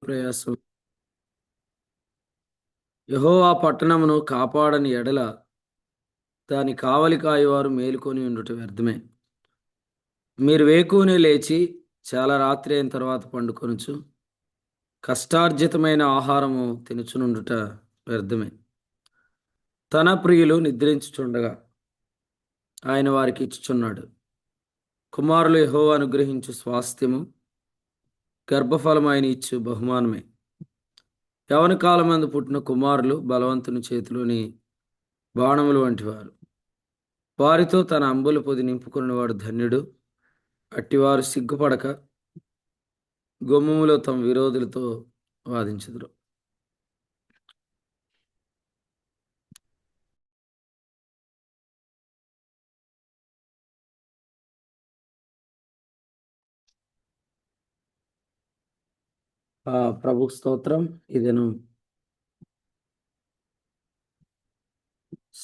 ప్రయాసం. యెహోవా పట్టణమును కాపాడని ఎడల దాని కావలి కాయువారు మేలుకొని ఉండుట వ్యర్థమే. మీరు వేకువనే లేచి చాలా రాత్రి అయిన తర్వాత పండుకొనుచు కష్టార్జితమైన ఆహారము తినుచునుండుట వ్యర్థమే. తన ప్రియులు నిద్రించుచుండగా ఆయన వారికి ఇచ్చుచున్నాడు. కుమారులు యెహోవా అనుగ్రహించు స్వాస్థ్యము, గర్భఫలము ఆయన ఇచ్చు బహుమానమే. యవన కాలమందు పుట్టిన కుమారులు బలవంతుని చేతిలోని బాణములు వంటివారు. వారితో తన అంబుల పొది నింపుకున్నవాడు ధన్యుడు. అట్టివారు సిగ్గుపడక గుమ్మములో తమ విరోధులతో వాదించుదురు. ప్రభు స్తోత్రం. ఇదేను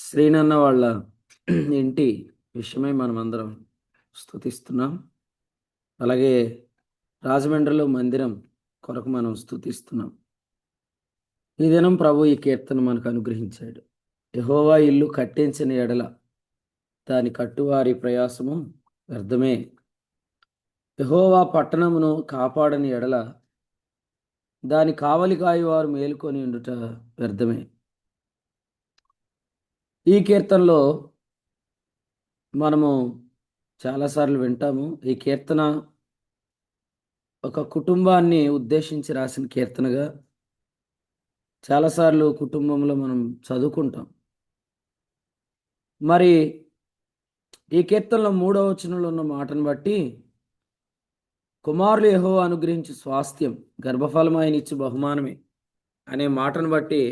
శ్రీనన్న వాళ్ళ ఇంటి విషయమై మనం అందరం స్తుతిస్తున్నాం. అలాగే రాజమండ్రిలో మందిరం కొరకు మనం స్తుతిస్తున్నాం. ఈ దినం ప్రభు ఈ కీర్తన మనకు అనుగ్రహించాడు. యెహోవా ఇల్లు కట్టించిన ఎడల దాని కట్టువారి ప్రయాసము వ్యర్థమే. యెహోవా పట్టణమును కాపాడని ఎడల దాని కావలి కాయువారు మేలుకొని ఉండుట వ్యర్థమే. ఈ కీర్తనలో మనము చాలాసార్లు వింటాము. ఈ కీర్తన ఒక కుటుంబాన్ని ఉద్దేశించి రాసిన కీర్తనగా చాలాసార్లు కుటుంబంలో మనం చదువుకుంటాం. మరి ఈ కీర్తనలో 3వ వచనంలో ఉన్న మాటను బట్టి కుమారులు యెహోవా అనుగ్రహించు స్వాస్థ్యం, గర్భఫలం ఆయన ఇచ్చు బహుమానమే అనే మాటను బట్టి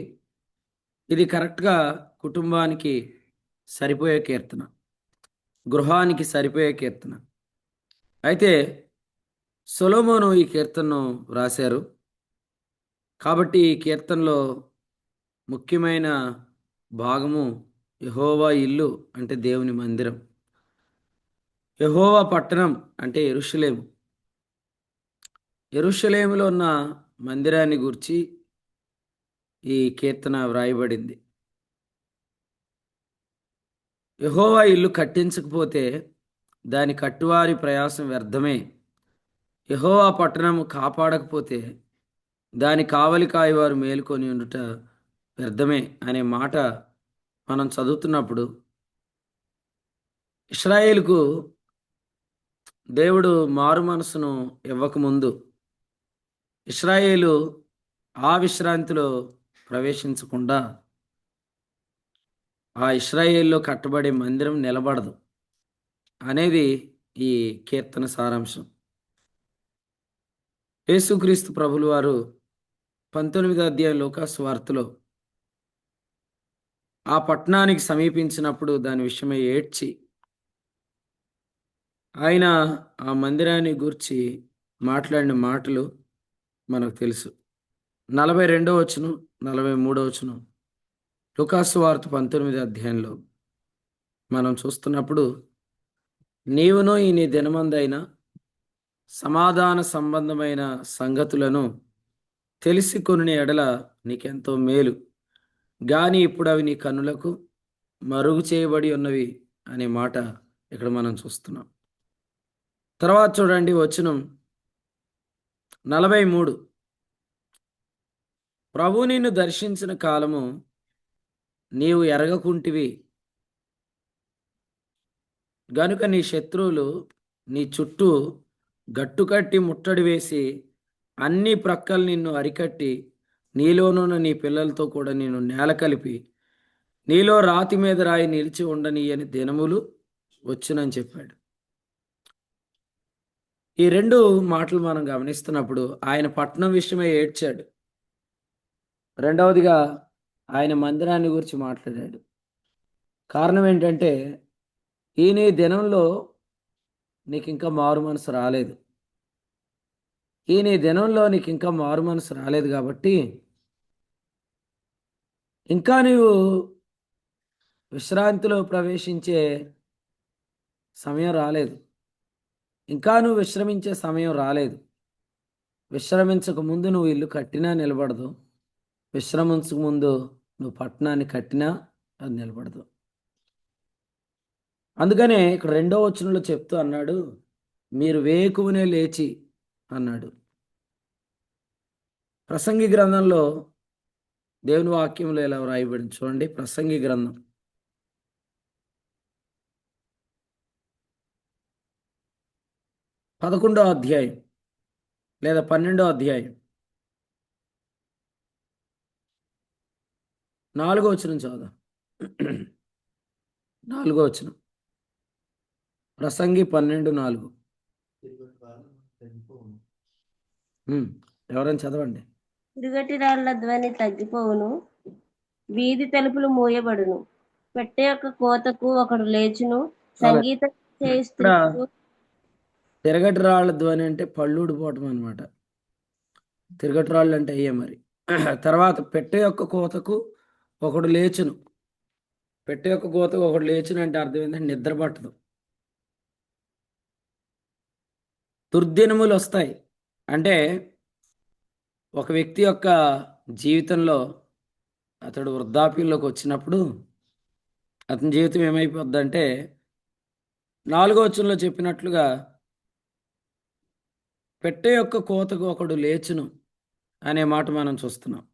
ఇది కరెక్ట్గా కుటుంబానికి సరిపోయే కీర్తన, గృహానికి సరిపోయే కీర్తన. అయితే సొలొమోను ఈ కీర్తనను రాశారు. కాబట్టి ఈ కీర్తనలో ముఖ్యమైన భాగము యెహోవా ఇల్లు అంటే దేవుని మందిరం, యెహోవా పట్టణం అంటే యెరూషలేము. యెరూషలేములో ఉన్న మందిరాన్ని గూర్చి ఈ కీర్తన వ్రాయబడింది. యెహోవా ఇల్లు కట్టించకపోతే దాని కట్టువారి ప్రయాసం వ్యర్థమే. యెహోవా పట్టణము కాపాడకపోతే దాని కావలి కాయవారు మేలుకొని ఉండుట వ్యర్థమే అనే మాట మనం చదువుతున్నప్పుడు ఇశ్రాయేలుకు దేవుడు మారు మనసును ఇవ్వకముందు ఇశ్రాయేలు ఆ విశ్రాంతిలో ప్రవేశించకుండా ఆ ఇశ్రాయేల్లో కట్టబడే మందిరం నిలబడదు అనేది ఈ కీర్తన సారాంశం. యేసుక్రీస్తు ప్రభులు వారు 19వ అధ్యాయం లూకాసు వార్తలో ఆ పట్టణానికి సమీపించినప్పుడు దాని విషయమై ఏడ్చి ఆయన ఆ మందిరాన్ని గూర్చి మాట్లాడిన మాటలు మనకు తెలుసు. 42వ వచనం, 43వ వచనం లూకాసు వార్త 19వ అధ్యాయంలో మనం చూస్తున్నప్పుడు, నీవును ఈ నీ దినమందైన సమాధాన సంబంధమైన సంగతులను తెలిసి కొనిన ఎడల నీకెంతో మేలు, గాని ఇప్పుడు అవి నీ కన్నులకు మరుగు చేయబడి ఉన్నవి అనే మాట ఇక్కడ మనం చూస్తున్నాం. తర్వాత చూడండి వచనం 43, ప్రభు నిన్ను దర్శించిన కాలము నీవు ఎరగకుంటివి గనుక నీ శత్రువులు నీ చుట్టూ గట్టుకట్టి ముట్టడి వేసి అన్ని ప్రక్కలు నిన్ను అరికట్టి నీలోనున్న నీ పిల్లలతో కూడా నేను నేల కలిపి నీలో రాతి మీద రాయి నిలిచి ఉండనీయని దినములు వచ్చునని చెప్పాడు. ఈ రెండు మాటలు మనం గమనిస్తున్నప్పుడు ఆయన పట్టణం విషయమై ఏడ్చాడు. రెండవదిగా ఆయన మందిరాన్ని గురించి మాట్లాడాడు. కారణం ఏంటంటే ఈ నీ దినంలో నీకు ఇంకా మారు మనసు రాలేదు. ఈ నీ దినంలో నీకు ఇంకా మారు మనసు రాలేదు కాబట్టి ఇంకా నీవు విశ్రాంతిలో ప్రవేశించే సమయం రాలేదు. ఇంకా నువ్వు విశ్రమించే సమయం రాలేదు. విశ్రమించక ముందు నువ్వు ఇల్లు కట్టినా నిలబడదు. విశ్రమించక ముందు నువ్వు పట్టణాన్ని కట్టినా అది నిలబడదు. అందుకనే ఇక్కడ 2వ వచనంలో చెప్తూ అన్నాడు, మీరు వేకువనే లేచి అన్నాడు. ప్రసంగి గ్రంథంలో దేవుని వాక్యంలో ఎలా వ్రాయబడింది చూడండి. ప్రసంగి గ్రంథం 11వ అధ్యాయం లేదా 12వ అధ్యాయం 4వ వచనం చదువుదాం. 4వ వచనం ప్రసంగి 12:4. ఎవరైనా చదవండి. తిరుగటి రాళ్ల ధ్వని తగ్గిపోవును, వీధి తలుపులు మూయబడును, పెట్టె యొక్క కోతకు ఒకడు లేచును, సంగీతం చేయి ఇక్కడ స్త్రీలకు. తిరగటి రాళ్ళ ధ్వని అంటే పళ్ళు ఊడిపోవటం అనమాట. తిరగటి రాళ్ళు అంటే అయ్యే మరి. తర్వాత పెట్టె యొక్క కోతకు ఒకడు లేచును. పెట్టె యొక్క కోతకు ఒకడు లేచును అంటే అర్థం ఏంటంటే నిద్ర పట్టదు. దుర్దినములు వస్తాయి అంటే ఒక వ్యక్తి యొక్క జీవితంలో అతడు వృద్ధాప్యంలోకి వచ్చినప్పుడు అతని జీవితం ఏమైపోద్దంటే 4వ వచనంలో చెప్పినట్లుగా పెట్టె యొక్క కోతకు ఒకడు లేచును అనే మాట మనం చూస్తున్నాం.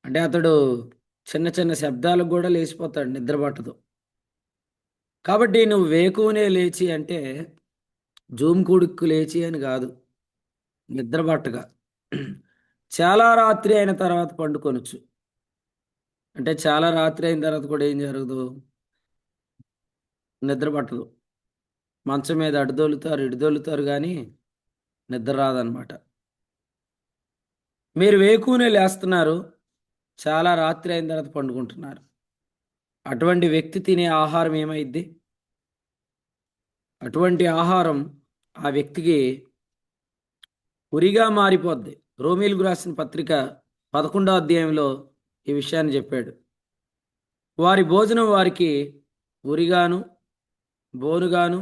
అంటే అతడు చిన్న చిన్న శబ్దాలకు కూడా లేచిపోతాడు, నిద్ర పట్టదు. కాబట్టి నువ్వు వేకువనే లేచి అంటే జూమ్ కూడుక్కు లేచి అని కాదు, నిద్ర పట్టగా చాలా రాత్రి అయిన తర్వాత పండుకొనొచ్చు. అంటే చాలా రాత్రి అయిన తర్వాత కూడా ఏం జరగదు, నిద్ర పట్టదు. మంచం మీద అడుదొలుతారు ఇడుదొలుతారు కానీ నిద్ర రాదనమాట. మీరు వేకువనే లేస్తున్నారు, చాలా రాత్రి అయిన తర్వాత పండుకుంటున్నారు. అటువంటి వ్యక్తి తినే ఆహారం ఏమైద్ది? అటువంటి ఆహారం ఆ వ్యక్తికి ఉరిగా మారిపోద్ది. రోమీలకు రాసిన పత్రిక 11వ అధ్యాయంలో ఈ విషయాన్ని చెప్పాడు. వారి భోజనం వారికి ఉరిగాను బోనుగాను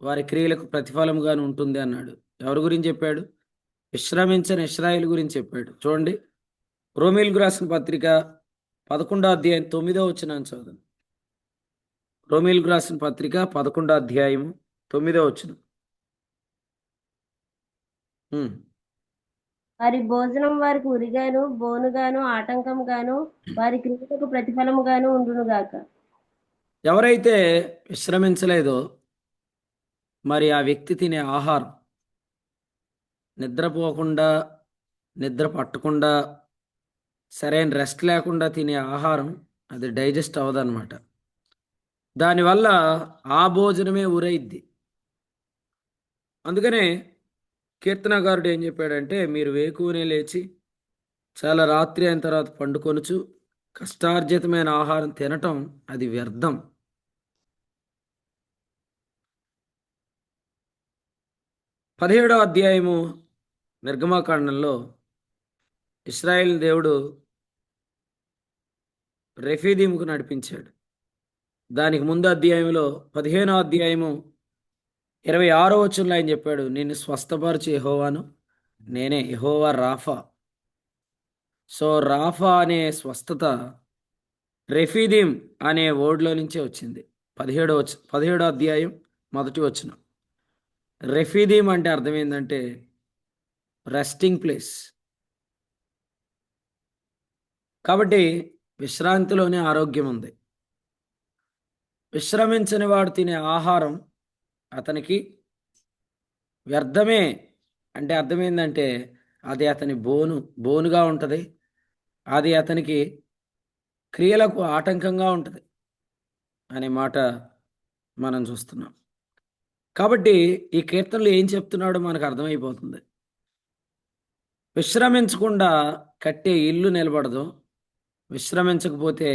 వారి క్రియలకు ప్రతిఫలముగాను ఉంటుంది అన్నాడు. ఎవరి గురించి చెప్పాడు? విశ్రమించని ఇశ్రాయేలు గురించి చెప్పాడు. చూడండి, రోమీలకు రాసిన పత్రిక 11వ అధ్యాయం 9వ వచనం చదువు. రోమీలకు రాసిన పత్రిక 11వ అధ్యాయం 9వ వచనం. వారి భోజనం వారికి ఉరిగాను బోనుగాను ఆటంకంగాను వారి క్రియలకు ప్రతిఫలముగాను ఉండునుగాక. ఎవరైతే విశ్రమించలేదో మరి ఆ వ్యక్తి తినే ఆహారం నిద్రపోకుండా, నిద్ర పట్టకుండా, సరైన రెస్ట్ లేకుండా తినే ఆహారం అది డైజెస్ట్ అవ్వదన్నమాట. దానివల్ల ఆ భోజనమే ఉరైద్ది. అందుకనే కీర్తనకారుడు ఏం చెప్పాడంటే, మీరు వేకువనే లేచి చాలా రాత్రి అయిన తర్వాత పండుకొనుచు కష్టార్జితమైన ఆహారం తినటం అది వ్యర్థం. 17వ అధ్యాయము నిర్గమాకాండంలో ఇశ్రాయేల్ దేవుడు రెఫీదీముకు నడిపించాడు. దానికి ముందు అధ్యాయంలో 15వ అధ్యాయము 26వ వచనంలో ఆయన చెప్పాడు, నిన్ను స్వస్థపరచు యెహోవాను నేనే, యెహోవా రాఫా. సో రాఫా అనే స్వస్థత రెఫీదీం అనే వర్డ్లో నుంచే వచ్చింది. 17వ అధ్యాయం 1వ వచనం. రెఫీదీం అంటే అర్థం ఏంటంటే రెస్టింగ్ ప్లేస్. కాబట్టి విశ్రాంతిలోనే ఆరోగ్యం ఉంది. విశ్రమించని వాడు తినే ఆహారం అతనికి వ్యర్థమే. అంటే అర్థం ఏంటంటే అది అతని బోనుగా ఉంటుంది, అది అతనికి క్రియలకు ఆటంకంగా ఉంటుంది అనే మాట మనం చూస్తున్నాం. కాబట్టి ఈ కీర్తనలు ఏం చెప్తున్నాడో మనకు అర్థమైపోతుంది. విశ్రమించకుండా కట్టే ఇల్లు నిలబడదు, విశ్రమించకపోతే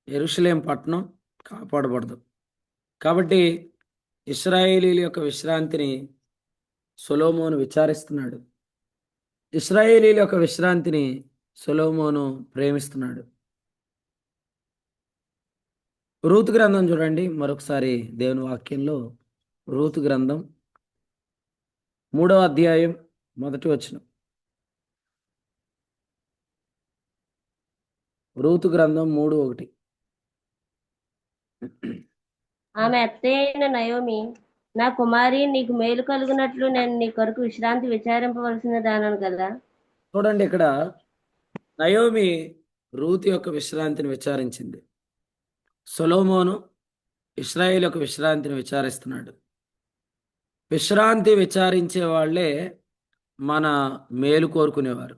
యెరూషలేం పట్టణం కాపాడబడదు. కాబట్టి ఇశ్రాయేలీల యొక్క విశ్రాంతిని సొలొమోను విచారిస్తున్నాడు. ఇశ్రాయేలీల యొక్క విశ్రాంతిని సొలొమోను ప్రేమిస్తున్నాడు. రూతు గ్రంథం చూడండి మరొకసారి దేవుని వాక్యంలో. రూతు గ్రంథం 3వ అధ్యాయం మొదటి వచనం. రూతు గ్రంథం 3:1. ఆమె అత్తయ్య అయిన నయోమి, నా కుమారి, నీకు మేలు కలుగునట్లు నేను నీ కొరకు విశ్రాంతి విచారింపవలసిన దానను కదా. చూడండి, ఇక్కడ నయోమి రూతు యొక్క విశ్రాంతిని విచారించింది. సొలొమోను ఇశ్రాయేలు యొక్క విశ్రాంతిని విచారిస్తున్నాడు. విశ్రాంతి విచారించే వాళ్ళే మన మేలు కోరుకునేవారు.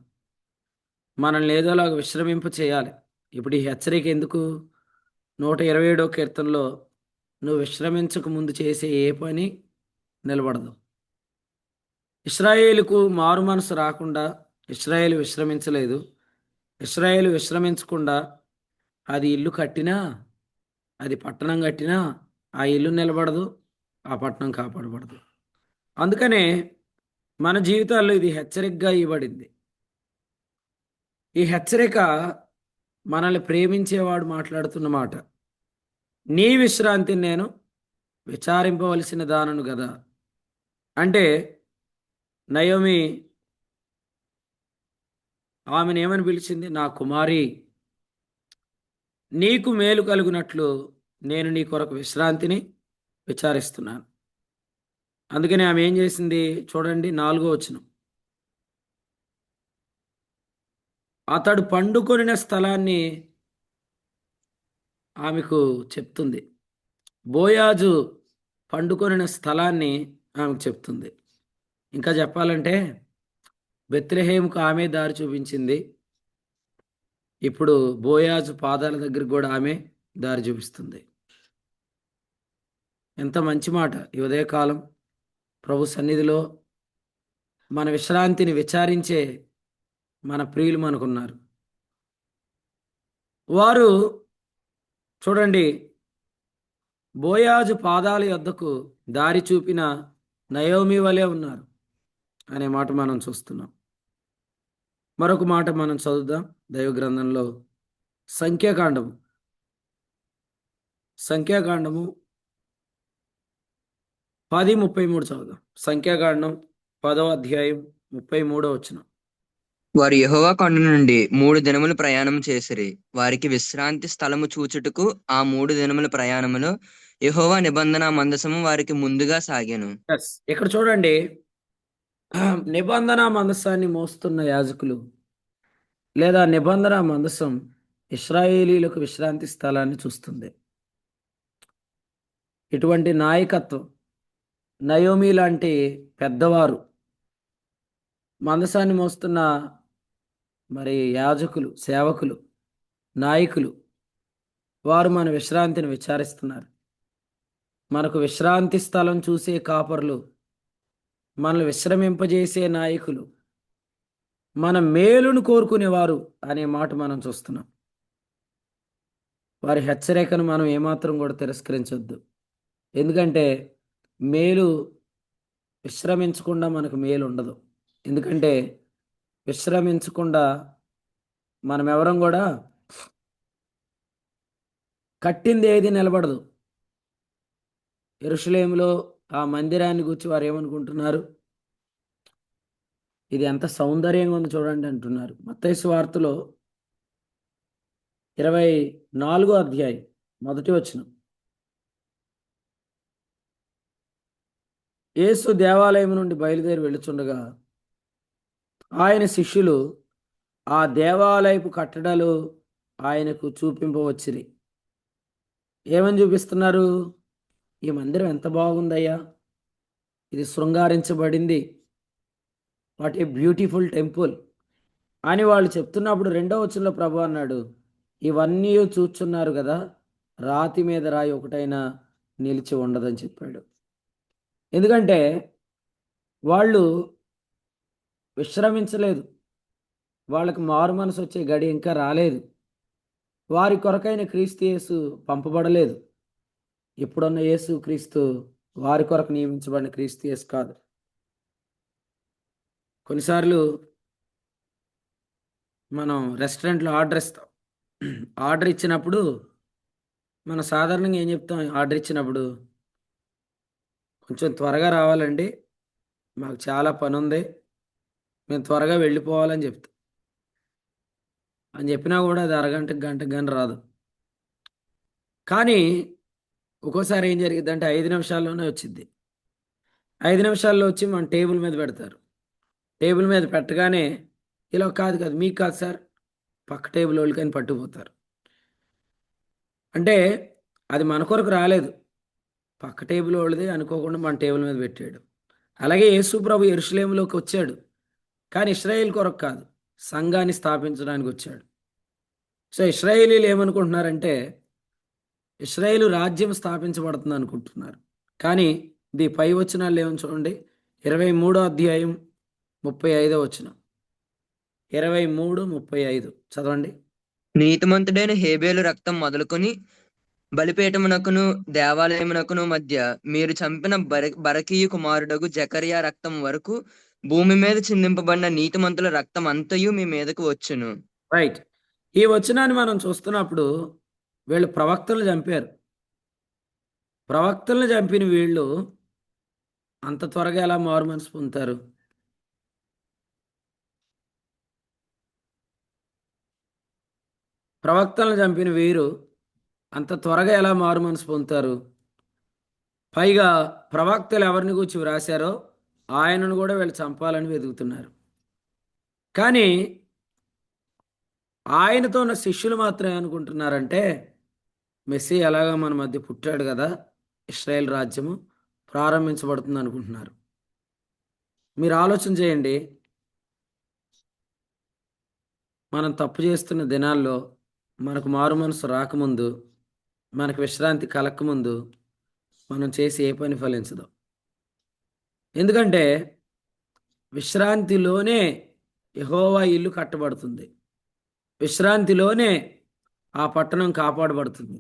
మనల్ని ఏదోలాగా విశ్రమింప చేయాలి. ఇప్పుడు ఈ హెచ్చరిక ఎందుకు? 127వ కీర్తనలో నువ్వు విశ్రమించక ముందు చేసే ఏ పని నిలబడదు. ఇశ్రాయేలుకు మారు మనసు రాకుండా ఇశ్రాయేలు విశ్రమించలేదు. ఇశ్రాయేలు విశ్రమించకుండా అది ఇల్లు కట్టినా, అది పట్టణం కట్టినా ఆ ఇల్లు నిలబడదు, ఆ పట్టణం కాపాడబడదు. అందుకనే మన జీవితాల్లో ఇది హెచ్చరికగా ఇవ్వబడింది. ఈ హెచ్చరిక మనల్ని ప్రేమించేవాడు మాట్లాడుతున్న మాట. నీ విశ్రాంతిని నేను విచారింపవలసిన దానను కదా. అంటే నయోమి ఆమెను ఏమని పిలిచింది? నా కుమారి, నీకు మేలు కలుగునట్లు నేను నీ కొరకు విశ్రాంతిని విచారిస్తున్నాను. అందుకని ఆమె ఏం చేసింది? చూడండి 4వ వచనం. అతడు పండుకొనిన స్థలాన్ని ఆమెకు చెప్తుంది. బోయాజు పండుకొనిన స్థలాన్ని ఆమెకు చెప్తుంది. ఇంకా చెప్పాలంటే బెత్లెహేముకు ఆమె దారి చూపించింది. ఇప్పుడు బోయాజు పాదాల దగ్గర కూడా ఆమె దారి చూపిస్తుంది. ఎంత మంచి మాట! ఈ ఉదయకాలం ప్రభు సన్నిధిలో మన విశ్రాంతిని విచారించే మన ప్రియులు మనకున్నారు. వారు చూడండి, బోయాజు పాదాల యొద్దకు దారి చూపిన నయోమి వలె ఉన్నారు అనే మాట మనం చూస్తున్నాం. మరొక మాట మనం చదువుదాం దైవ గ్రంథంలో. సంఖ్యాకాండము 10:33 చదువుదాం. సంఖ్యాకాండం 10వ అధ్యాయం 33వ వచనం. వారు యెహోవా కొండ నుండి 3 దినములు ప్రయాణం చేసిరి. వారికి విశ్రాంతి స్థలము చూచుటకు ఆ 3 దినముల ప్రయాణములో యెహోవా నిబంధన మందసము వారికి ముందుగా సాగెను. ఇక్కడ చూడండి, నిబంధన మందసాన్ని మోస్తున్న యాజకులు లేదా నిబంధన మందసం ఇశ్రాయేలీలకు విశ్రాంతి స్థలాన్ని చూస్తుంది. ఇటువంటి నాయకత్వం, నయోమి లాంటి పెద్దవారు, మందసాన్ని మోస్తున్న మరి యాజకులు, సేవకులు, నాయకులు, వారు మన విశ్రాంతిని విచారిస్తున్నారు. మనకు విశ్రాంతి స్థలం చూసే కాపరులు, మనల్ని విశ్రమింపజేసే నాయకులు, మన మేలును కోరుకునేవారు అనే మాట మనం చూస్తున్నాం. వారి హెచ్చరికను మనం ఏమాత్రం కూడా తిరస్కరించొద్దు. ఎందుకంటే మేలు విశ్రమించకుండా మనకు మేలు ఉండదు. ఎందుకంటే విశ్రమించకుండా మనం ఎవరం కూడా కట్టింది ఏది నిలబడదు. యెరూషలేములో ఆ మందిరాన్ని గురించి వారు ఏమనుకుంటున్నారు? ఇది ఎంత సౌందర్యంగా ఉంది చూడండి అంటున్నారు. మత్తయి సువార్తలో 24వ అధ్యాయం 1వ వచనం. యేసు దేవాలయం నుండి బయలుదేరి వెళ్ళుచుండగా ఆయన శిష్యులు ఆ దేవాలయపు కట్టడాలు ఆయనకు చూపింపవచ్చిరి. ఏమని చూపిస్తున్నారు? ఈ మందిరం ఎంత బాగుందయ్యా, ఇది శృంగారించబడింది, వాట్ ఏ బ్యూటిఫుల్ టెంపుల్ అని వాళ్ళు చెప్తున్నప్పుడు 2వ వచనంలో ప్రభు అన్నాడు, ఇవన్నీ చూచున్నారు కదా, రాతి మీద రాయి ఒకటైనా నిలిచి ఉండదని చెప్పాడు. ఎందుకంటే వాళ్ళు విశ్రమించలేదు. వాళ్ళకు మారు మనసు వచ్చే గడి ఇంకా రాలేదు. వారి కొరకైన క్రీస్తు యేసు పంపబడలేదు. ఇప్పుడున్న యేసు క్రీస్తు వారి కొరకు నియమించబడిన క్రీస్తు యేసు కాదు. కొన్నిసార్లు మనం రెస్టారెంట్లో ఆర్డర్ ఇస్తాం. ఆర్డర్ ఇచ్చినప్పుడు మనం సాధారణంగా ఏం చెప్తాం? ఆర్డర్ ఇచ్చినప్పుడు కొంచెం త్వరగా రావాలండి, మాకు చాలా పని ఉంది, మేము త్వరగా వెళ్ళిపోవాలని చెప్తా అని చెప్పినా కూడా అది అరగంటకి గంటకు కానీ రాదు. కానీ ఒక్కోసారి ఏం జరిగిద్దంటే 5 నిమిషాల్లోనే వచ్చింది. 5 నిమిషాల్లో వచ్చి మన టేబుల్ మీద పెడతారు. టేబుల్ మీద పెట్టగానే ఇలా కాదు కాదు మీకు కాదు సార్, పక్క టేబుల్ వాళ్ళకని పట్టుకుపోతారు. అంటే అది మన కొరకు రాలేదు, పక్క టేబుల్ వాళ్ళది అనుకోకుండా మన టేబుల్ మీద పెట్టాడు. అలాగే యేసు ప్రభు యెరూషలేములోకి వచ్చాడు, కానీ ఇశ్రాయేల్ కొరకు కాదు, సంఘాన్ని స్థాపించడానికి వచ్చాడు. సో ఇశ్రాయేలీలు ఏమనుకుంటున్నారంటే ఇశ్రాయేలు రాజ్యం స్థాపించబడుతుంది అనుకుంటున్నారు. కానీ ఇది పై వచనాలు ఏమని చూడండి, 23వ అధ్యాయం 35వ వచనం. 23:35 చదవండి. నీతిమంతుడైన హేబేలు రక్తం మొదలుకొని బలిపీఠమునకును దేవాలయమునకును మధ్య మీరు చంపిన బరకీయు కుమారుడగు జకరియా రక్తం వరకు భూమి మీద చిందింపబడిన నీతిమంతుల రక్తం అంతయు మీ మీదకు వచ్చును. రైట్. ఈ వచనాన్ని మనం చూస్తున్నప్పుడు వీళ్ళు ప్రవక్తలు చంపారు. ప్రవక్తలను చంపిన వీళ్ళు అంత త్వరగా ఎలా మారు మనసు పొందుతారు? ప్రవక్తలను చంపిన వీరు అంత త్వరగా ఎలా మారు మనసు పొందుతారు? పైగా ప్రవక్తలు ఎవరిని గురించి వ్రాశారో ఆయనను కూడా వీళ్ళు చంపాలని వెతుకుతున్నారు. కానీ ఆయనతో ఉన్న శిష్యులు మాత్రం అనుకుంటున్నారంటే మెస్సీ ఎలాగా మన మధ్య పుట్టాడు కదా, ఇశ్రాయేల్ రాజ్యము ప్రారంభించబడుతుంది అనుకుంటున్నారు. మీరు ఆలోచన చేయండి, మనం తప్పు చేస్తున్న దినాల్లో మనకు మారు మనసు రాకముందు, మనకు విశ్రాంతి కలక్కముందు మనం చేసి ఏ పని ఫలించదు. ఎందుకంటే విశ్రాంతిలోనే యెహోవా ఇల్లు కట్టబడుతుంది, విశ్రాంతిలోనే ఆ పట్టణం కాపాడబడుతుంది.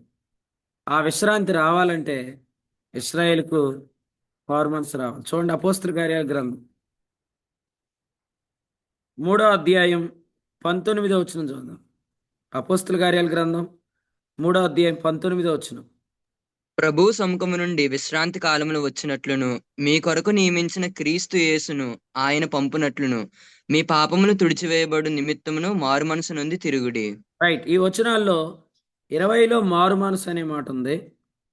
ఆ విశ్రాంతి రావాలంటే ఇశ్రాయేలుకు మారు మనసు రావాలి. చూడండి, అపోస్తలుల కార్యాల గ్రంథం 3వ అధ్యాయం 19వ వచనం చూద్దాం. అపోస్తలుల కార్యాల గ్రంథం 3వ అధ్యాయం 19వ వచనం. ప్రభు సముఖము నుండి విశ్రాంతి కాలములు వచ్చినట్లును మీ కొరకు నియమించిన క్రీస్తు యేసును ఆయన పంపునట్లును మీ పాపములు తుడిచివేయబడు నిమిత్తమును మారు మనసు నుండి తిరుగుడి. రైట్. ఈ వచనాల్లో 20లో మారు మనసు అనే మాట ఉంది,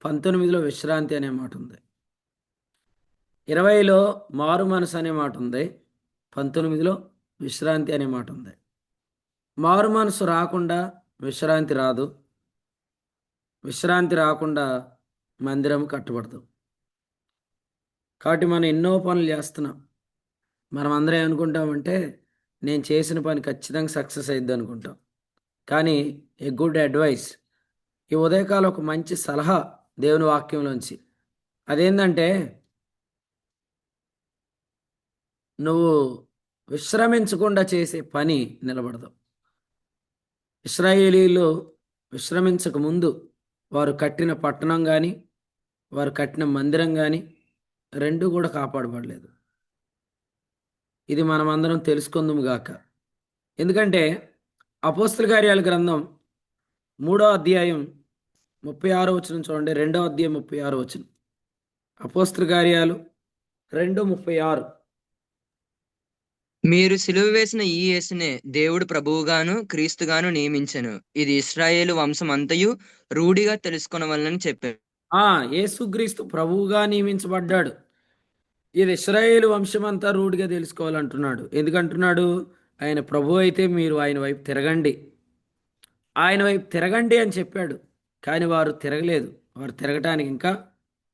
19లో విశ్రాంతి అనే మాట ఉంది. 20లో మారు మనసు అనే మాట ఉంది, 19లో విశ్రాంతి అనే మాట ఉంది. మారు మనసు రాకుండా విశ్రాంతి రాదు, విశ్రాంతి రాకుండా మందిరం కట్టబడదు. కాబట్టి మనం ఎన్నో పనులు చేస్తున్నాం. మనం అందరం ఏమనుకుంటామంటే నేను చేసిన పని ఖచ్చితంగా సక్సెస్ అయ్యిద్ది అనుకుంటాం. కానీ ఏ గుడ్ అడ్వైస్, ఈ ఉదయకాలం ఒక మంచి సలహా దేవుని వాక్యంలోంచి, అదేంటంటే నువ్వు విశ్రమించకుండా చేసే పని నిలబడదు. ఇశ్రాయేలీలు విశ్రమించక ముందు వారు కట్టిన పట్టణం కానీ వారు కట్టిన మందిరం కానీ రెండూ కూడా కాపాడబడలేదు. ఇది మనమందరం తెలుసుకుందాము గాక. ఎందుకంటే అపోస్తలుల కార్యాల గ్రంథం 3వ అధ్యాయం 36వ వచనం చూడండి. 2వ అధ్యాయం 36వ వచనం. అపోస్తలుల కార్యాలు 2:36. మీరు సిలువ వేసిన ఈ యేసునే దేవుడు ప్రభువుగాను క్రీస్తుగాను నియమించెను. ఇది ఇశ్రాయేలు వంశం అంతయు రూఢిగా తెలుసుకొనవలనని చెప్పారు. యేసుక్రీస్తు ప్రభువుగా నియమించబడ్డాడు. ఇది ఇశ్రాయేలు వంశమంతా రూఢిగా తెలుసుకోవాలంటున్నాడు. ఎందుకంటున్నాడు? ఆయన ప్రభు అయితే మీరు ఆయన వైపు తిరగండి, ఆయన వైపు తిరగండి అని చెప్పాడు. కానీ వారు తిరగలేదు. వారు తిరగటానికి ఇంకా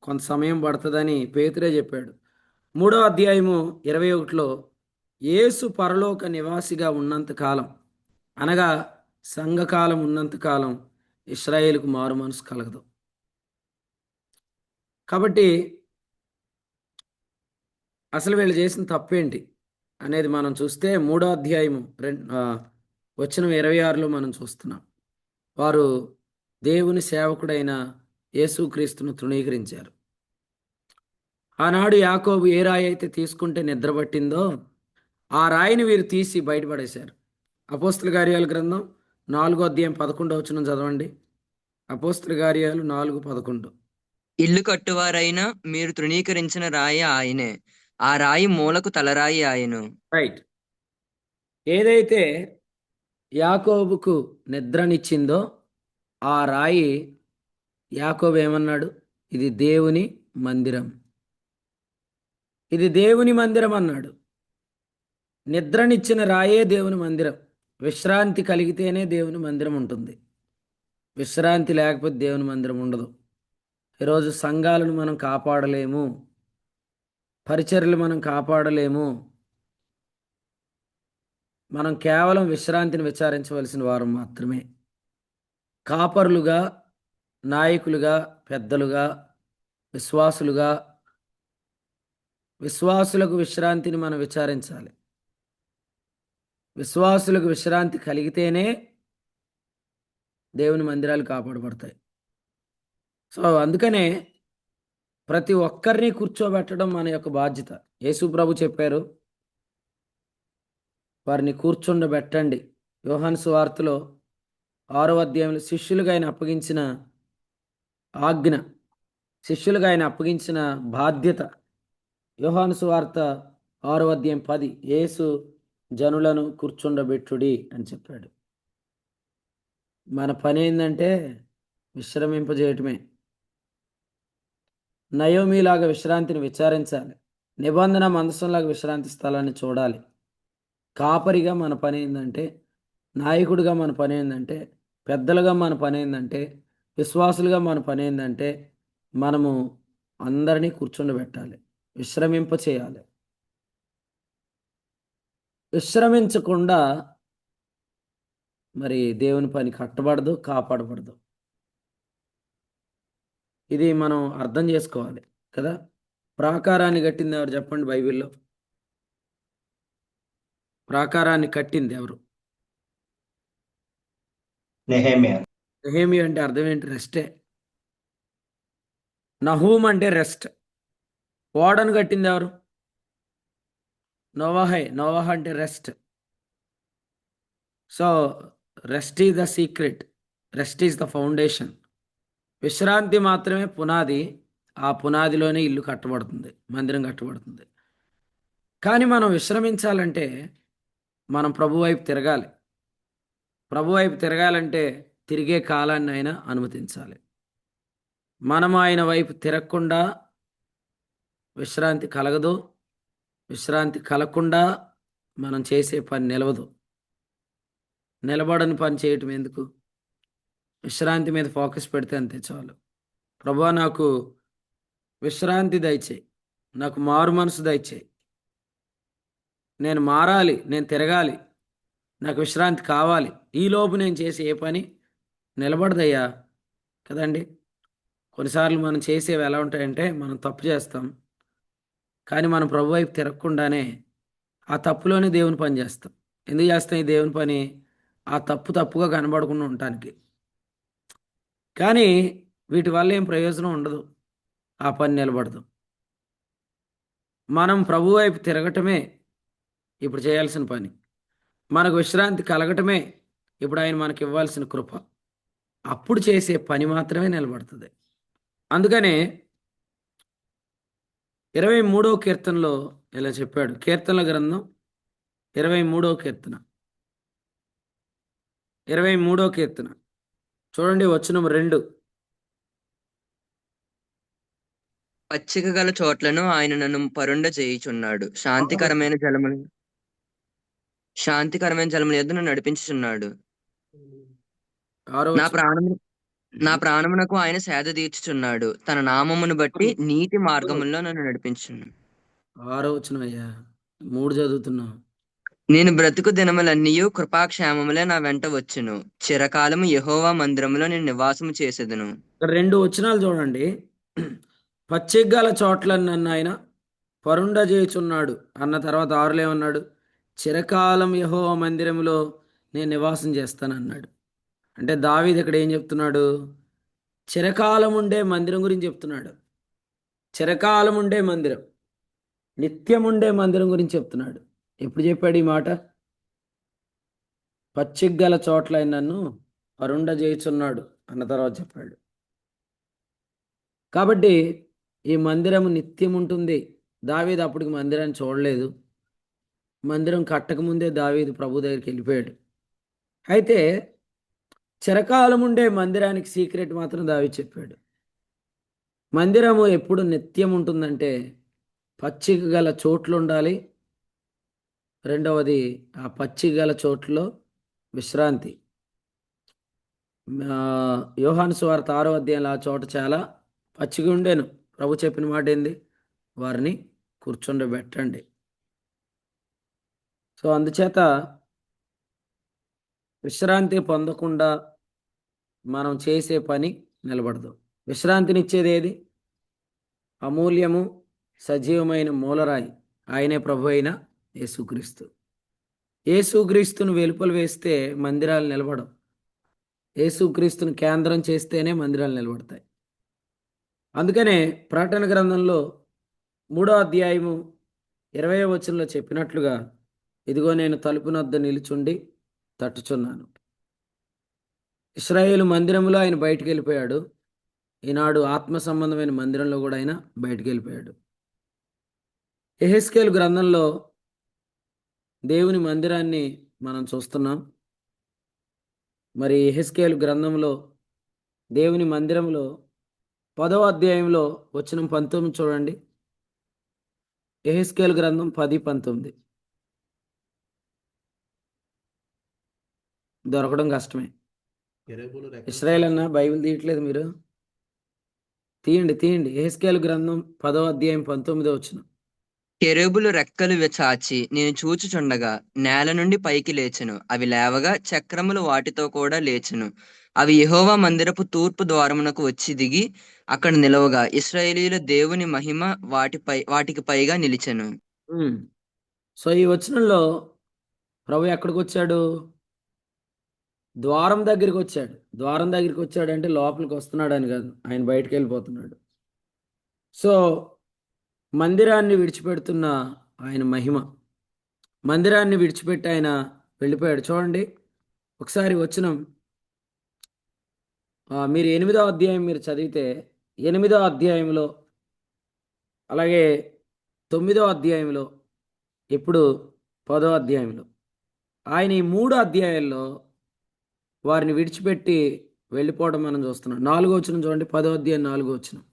కొంత సమయం పడుతుందని పేతురే చెప్పాడు. 3వ అధ్యాయము 21లో యేసు పరలోక నివాసిగా ఉన్నంతకాలం, అనగా సంఘకాలం ఉన్నంతకాలం ఇశ్రాయేలుకు మారు మనసు కలగదు. కాబట్టి అసలు వీళ్ళు చేసిన తప్పేంటి అనేది మనం చూస్తే 3వ అధ్యాయము వచనం 26లో మనం చూస్తున్నాం. వారు దేవుని సేవకుడైన యేసుక్రీస్తును తృణీకరించారు. ఆనాడు యాకోబు ఏ రాయి అయితే తీసుకుంటే నిద్రపట్టిందో ఆ రాయిని వీరు తీసి బయటపడేశారు. అపోస్తలుల కార్యాల గ్రంథం 4వ అధ్యాయం 11వ వచనం చదవండి. అపోస్తలుల కార్యాలు 4:11. ఇల్లు కట్టువారైనా మీరు తృణీకరించిన రాయి ఆయనే, ఆ రాయి మూలకు తలరాయి ఆయను. రైట్. ఏదైతే యాకోబుకు నిద్రనిచ్చిందో ఆ రాయి, యాకోబు ఏమన్నాడు? ఇది దేవుని మందిరం, ఇది దేవుని మందిరం అన్నాడు. నిద్రనిచ్చిన రాయే దేవుని మందిరం. విశ్రాంతి కలిగితేనే దేవుని మందిరం ఉంటుంది. విశ్రాంతి లేకపోతే దేవుని మందిరం ఉండదు. ఈరోజు సంఘాలను మనం కాపాడలేము, పరిచర్యలు మనం కాపాడలేము. మనం కేవలం విశ్రాంతిని విచారించవలసిన వారు మాత్రమే. కాపరులుగా, నాయకులుగా, పెద్దలుగా, విశ్వాసులుగా, విశ్వాసులకు విశ్రాంతిని మనం విచారించాలి. విశ్వాసులకు విశ్రాంతి కలిగితేనే దేవుని మందిరాలు కాపాడబడతాయి. సో అందుకనే ప్రతి ఒక్కరిని కూర్చోబెట్టడం మన యొక్క బాధ్యత. యేసు ప్రభు చెప్పారు, వారిని కూర్చుండబెట్టండి. యోహాను సువార్తలో 6వ అధ్యాయంలో శిష్యులుగా ఆయన అప్పగించిన ఆజ్ఞ, శిష్యులుగా ఆయన అప్పగించిన బాధ్యత. యోహాను సువార్త 6వ అధ్యాయం 10, యేసు జనులను కూర్చుండబెట్టుడి అని చెప్పాడు. మన పని ఏంటంటే విశ్రమింపజేయటమే. నయోమిలాగా విశ్రాంతిని విచారించాలి. నిబంధన మందసంలాగా విశ్రాంతి స్థలాన్ని చూడాలి. కాపరిగా మన పని ఏంటంటే, నాయకుడిగా మన పని ఏంటంటే, పెద్దలుగా మన పని ఏంటంటే, విశ్వాసులుగా మన పని ఏంటంటే, మనము అందరినీ కూర్చుండబెట్టాలి, విశ్రమింప చేయాలి. విశ్రమించకుండా మరి దేవుని పని కట్టబడదు, కాపాడబడదు. ఇది మనం అర్థం చేసుకోవాలి కదా. ప్రాకారాన్ని కట్టింది ఎవరు చెప్పండి బైబిల్లో? ప్రాకారాన్ని కట్టింది ఎవరు? నెహెమ్యా. నెహెమియా అంటే అర్థం ఏంటి? రెస్టే. నహూమ్ అంటే రెస్ట్. ఓడను కట్టింది ఎవరు? నోవాహే. నోవాహ అంటే rest. So rest is the secret, rest is the foundation. విశ్రాంతి మాత్రమే పునాది. ఆ పునాదిలోనే ఇల్లు కట్టబడుతుంది, మందిరం కట్టబడుతుంది. కానీ మనం విశ్రమించాలంటే మనం ప్రభు వైపు తిరగాలి. ప్రభు వైపు తిరగాలంటే తిరిగే కాలాన్ని ఆయన అనుమతించాలి. మనం ఆయన వైపు తిరగకుండా విశ్రాంతి కలగదు. విశ్రాంతి కలగకుండా మనం చేసే పని నిలవదు. నిలబడని పని చేయటం ఎందుకు? విశ్రాంతి మీద ఫోకస్ పెడితే అంతే చాలు. ప్రభువా నాకు విశ్రాంతి దయచేయి, నాకు మారు మనసు దయచేయి, నేను మారాలి, నేను తిరగాలి, నాకు విశ్రాంతి కావాలి. ఈలోపు నేను చేసే ఏ పని నిలబడదయ్యా కదండి. కొన్నిసార్లు మనం చేసేవి ఎలా ఉంటాయంటే, మనం తప్పు చేస్తాం, కానీ మనం ప్రభు వైపు తిరగకుండానే ఆ తప్పులోనే దేవుని పని చేస్తాం. ఎందుకు చేస్తాం ఈ దేవుని పని? ఆ తప్పు తప్పుగా కనబడకుండా ఉండటానికి. కానీ వీటి వల్ల ఏం ప్రయోజనం ఉండదు, ఆ పని నిలబడదు. మనం ప్రభు వైపు తిరగటమే ఇప్పుడు చేయాల్సిన పని. మనకు విశ్రాంతి కలగటమే ఇప్పుడు ఆయన మనకి ఇవ్వాల్సిన కృప. అప్పుడు చేసే పని మాత్రమే నిలబడుతుంది. అందుకనే 23వ కీర్తనలో ఇలా చెప్పాడు. కీర్తనల గ్రంథం 23వ కీర్తన, 23వ కీర్తన చూడండి, వచనం 2. పచ్చిక గల చోట్లను ఆయన నన్ను పరుండ చేయుచున్నాడు. శాంతికరమైన జలముల యొద్ద నన్ను నడిపించుచున్నాడు. ఆరో నా వచనం. ప్రాణము నా ప్రాణమునకు ఆయన సేద తీర్చుచున్నాడు. తన నామమును బట్టి నీతి మార్గముల్లో నన్ను నడిపించును. 6వ వచనం అయ్యా, 3 చదువుతున్నాం. నేను బ్రతుకు దినములన్నీయు కృపాక్షేమములే నా వెంట వచ్చును. చిరకాలము యెహోవా మందిరములో నేను నివాసము చేసేదను. 2 వచనాలు చూడండి. పచ్చిగల చోట్ల నన్ను ఆయన పరుండ చేయుచున్నాడు అన్న తర్వాత 6లో ఏమన్నాడు? చిరకాలం యెహోవా మందిరంలో నేను నివాసం చేస్తానన్నాడు. అంటే దావీదు ఇక్కడ ఏం చెప్తున్నాడు? చిరకాలం ఉండే మందిరం గురించి చెప్తున్నాడు. చిరకాలం ఉండే మందిరం, నిత్యం ఉండే మందిరం గురించి చెప్తున్నాడు. ఎప్పుడు చెప్పాడు ఈ మాట? పచ్చిగల చోట్ల ఆయన నన్ను పరుండ చేయుచున్నాడు అన్న తర్వాత చెప్పాడు. కాబట్టి ఈ మందిరం నిత్యం ఉంటుంది, దావీదు అప్పటికి మందిరాన్ని చూడలేదు. మందిరం కట్టకముందే దావీదు ప్రభు దగ్గరికి వెళ్ళిపోయాడు. అయితే చిరకాలం ఉండే మందిరానికి సీక్రెట్ మాత్రం దావీదు చెప్పాడు. మందిరము ఎప్పుడు నిత్యం ఉంటుందంటే పచ్చిక గల చోట్లు ఉండాలి. రెండవది, ఆ పచ్చిక గల చోట్లలో విశ్రాంతి. యోహాను సువార్త 6వ అధ్యాయంలో ఆ చోట చాలా పచ్చిగా ఉండేను. ప్రభు చెప్పిన మాట ఏంది? వారిని కూర్చుండబెట్టండి. సో అందుచేత విశ్రాంతి పొందకుండా మనం చేసే పని నిలబడదు. విశ్రాంతినిచ్చేది ఏది? అమూల్యము సజీవమైన మూలరాయి ఆయనే ప్రభు అయిన యేసుక్రీస్తు. యేసుక్రీస్తును వెలుపల వేస్తే మందిరాలు నిలబడవు. యేసుక్రీస్తును కేంద్రం చేస్తేనే మందిరాలు నిలబడతాయి. అందుకనే ప్రకటన గ్రంథంలో 3వ అధ్యాయము 20వ వచనంలో చెప్పినట్లుగా, ఇదిగో నేను తలుపు వద్ద నిలుచుండి తట్టుచున్నాను. ఇశ్రాయేలు మందిరంలో ఆయన బయటికి వెళ్ళిపోయాడు. ఈనాడు ఆత్మ సంబంధమైన మందిరంలో కూడా ఆయన బయటికి వెళ్ళిపోయాడు. యెహెజ్కేలు గ్రంథంలో దేవుని మందిరాన్ని మనం చూస్తున్నాం. మరి యెహెజ్కేలు గ్రంథంలో దేవుని మందిరంలో 10వ అధ్యాయంలో వచనం 19 చూడండి. యెహెజ్కేలు గ్రంథం 10:19. దొరకడం కష్టమే. ఇశ్రాయేల్ అన్న బైబిల్ తీయట్లేదు మీరు? తీయండి. యెహెజ్కేలు గ్రంథం 10వ అధ్యాయం 19వ వచనం. కెరూబులు రెక్కలు చాచి నేను చూచుచుండగా నేల నుండి పైకి లేచెను. అవి లేవగా చక్రములు వాటితో కూడా లేచెను. అవి యెహోవా మందిరపు తూర్పు ద్వారమునకు వచ్చి దిగి అక్కడ నిలవగా ఇశ్రాయేలీయుల దేవుని మహిమ వాటికి పైగా నిలిచెను. సో ఈ వచనంలో ప్రభు ఎక్కడికి వచ్చాడు? ద్వారం దగ్గరికి వచ్చాడు. ద్వారం దగ్గరికి వచ్చాడు అంటే లోపలికి వస్తున్నాడు అని కాదు, ఆయన బయటకు వెళ్ళిపోతున్నాడు. సో మందిరాన్ని విడిచిపెడుతున్న ఆయన మహిమ, మందిరాన్ని విడిచిపెట్టి ఆయన వెళ్ళిపోయాడు. చూడండి ఒకసారి వచనం, మీరు 8వ అధ్యాయం మీరు చదివితే 8వ అధ్యాయంలో, అలాగే 9వ అధ్యాయంలో, ఇప్పుడు 10వ అధ్యాయంలో, ఆయన ఈ 3 అధ్యాయాల్లో వారిని విడిచిపెట్టి వెళ్ళిపోవడం మనం చూస్తున్నాం. 4వ వచనం చూడండి, 10వ అధ్యాయం 4వ వచనం.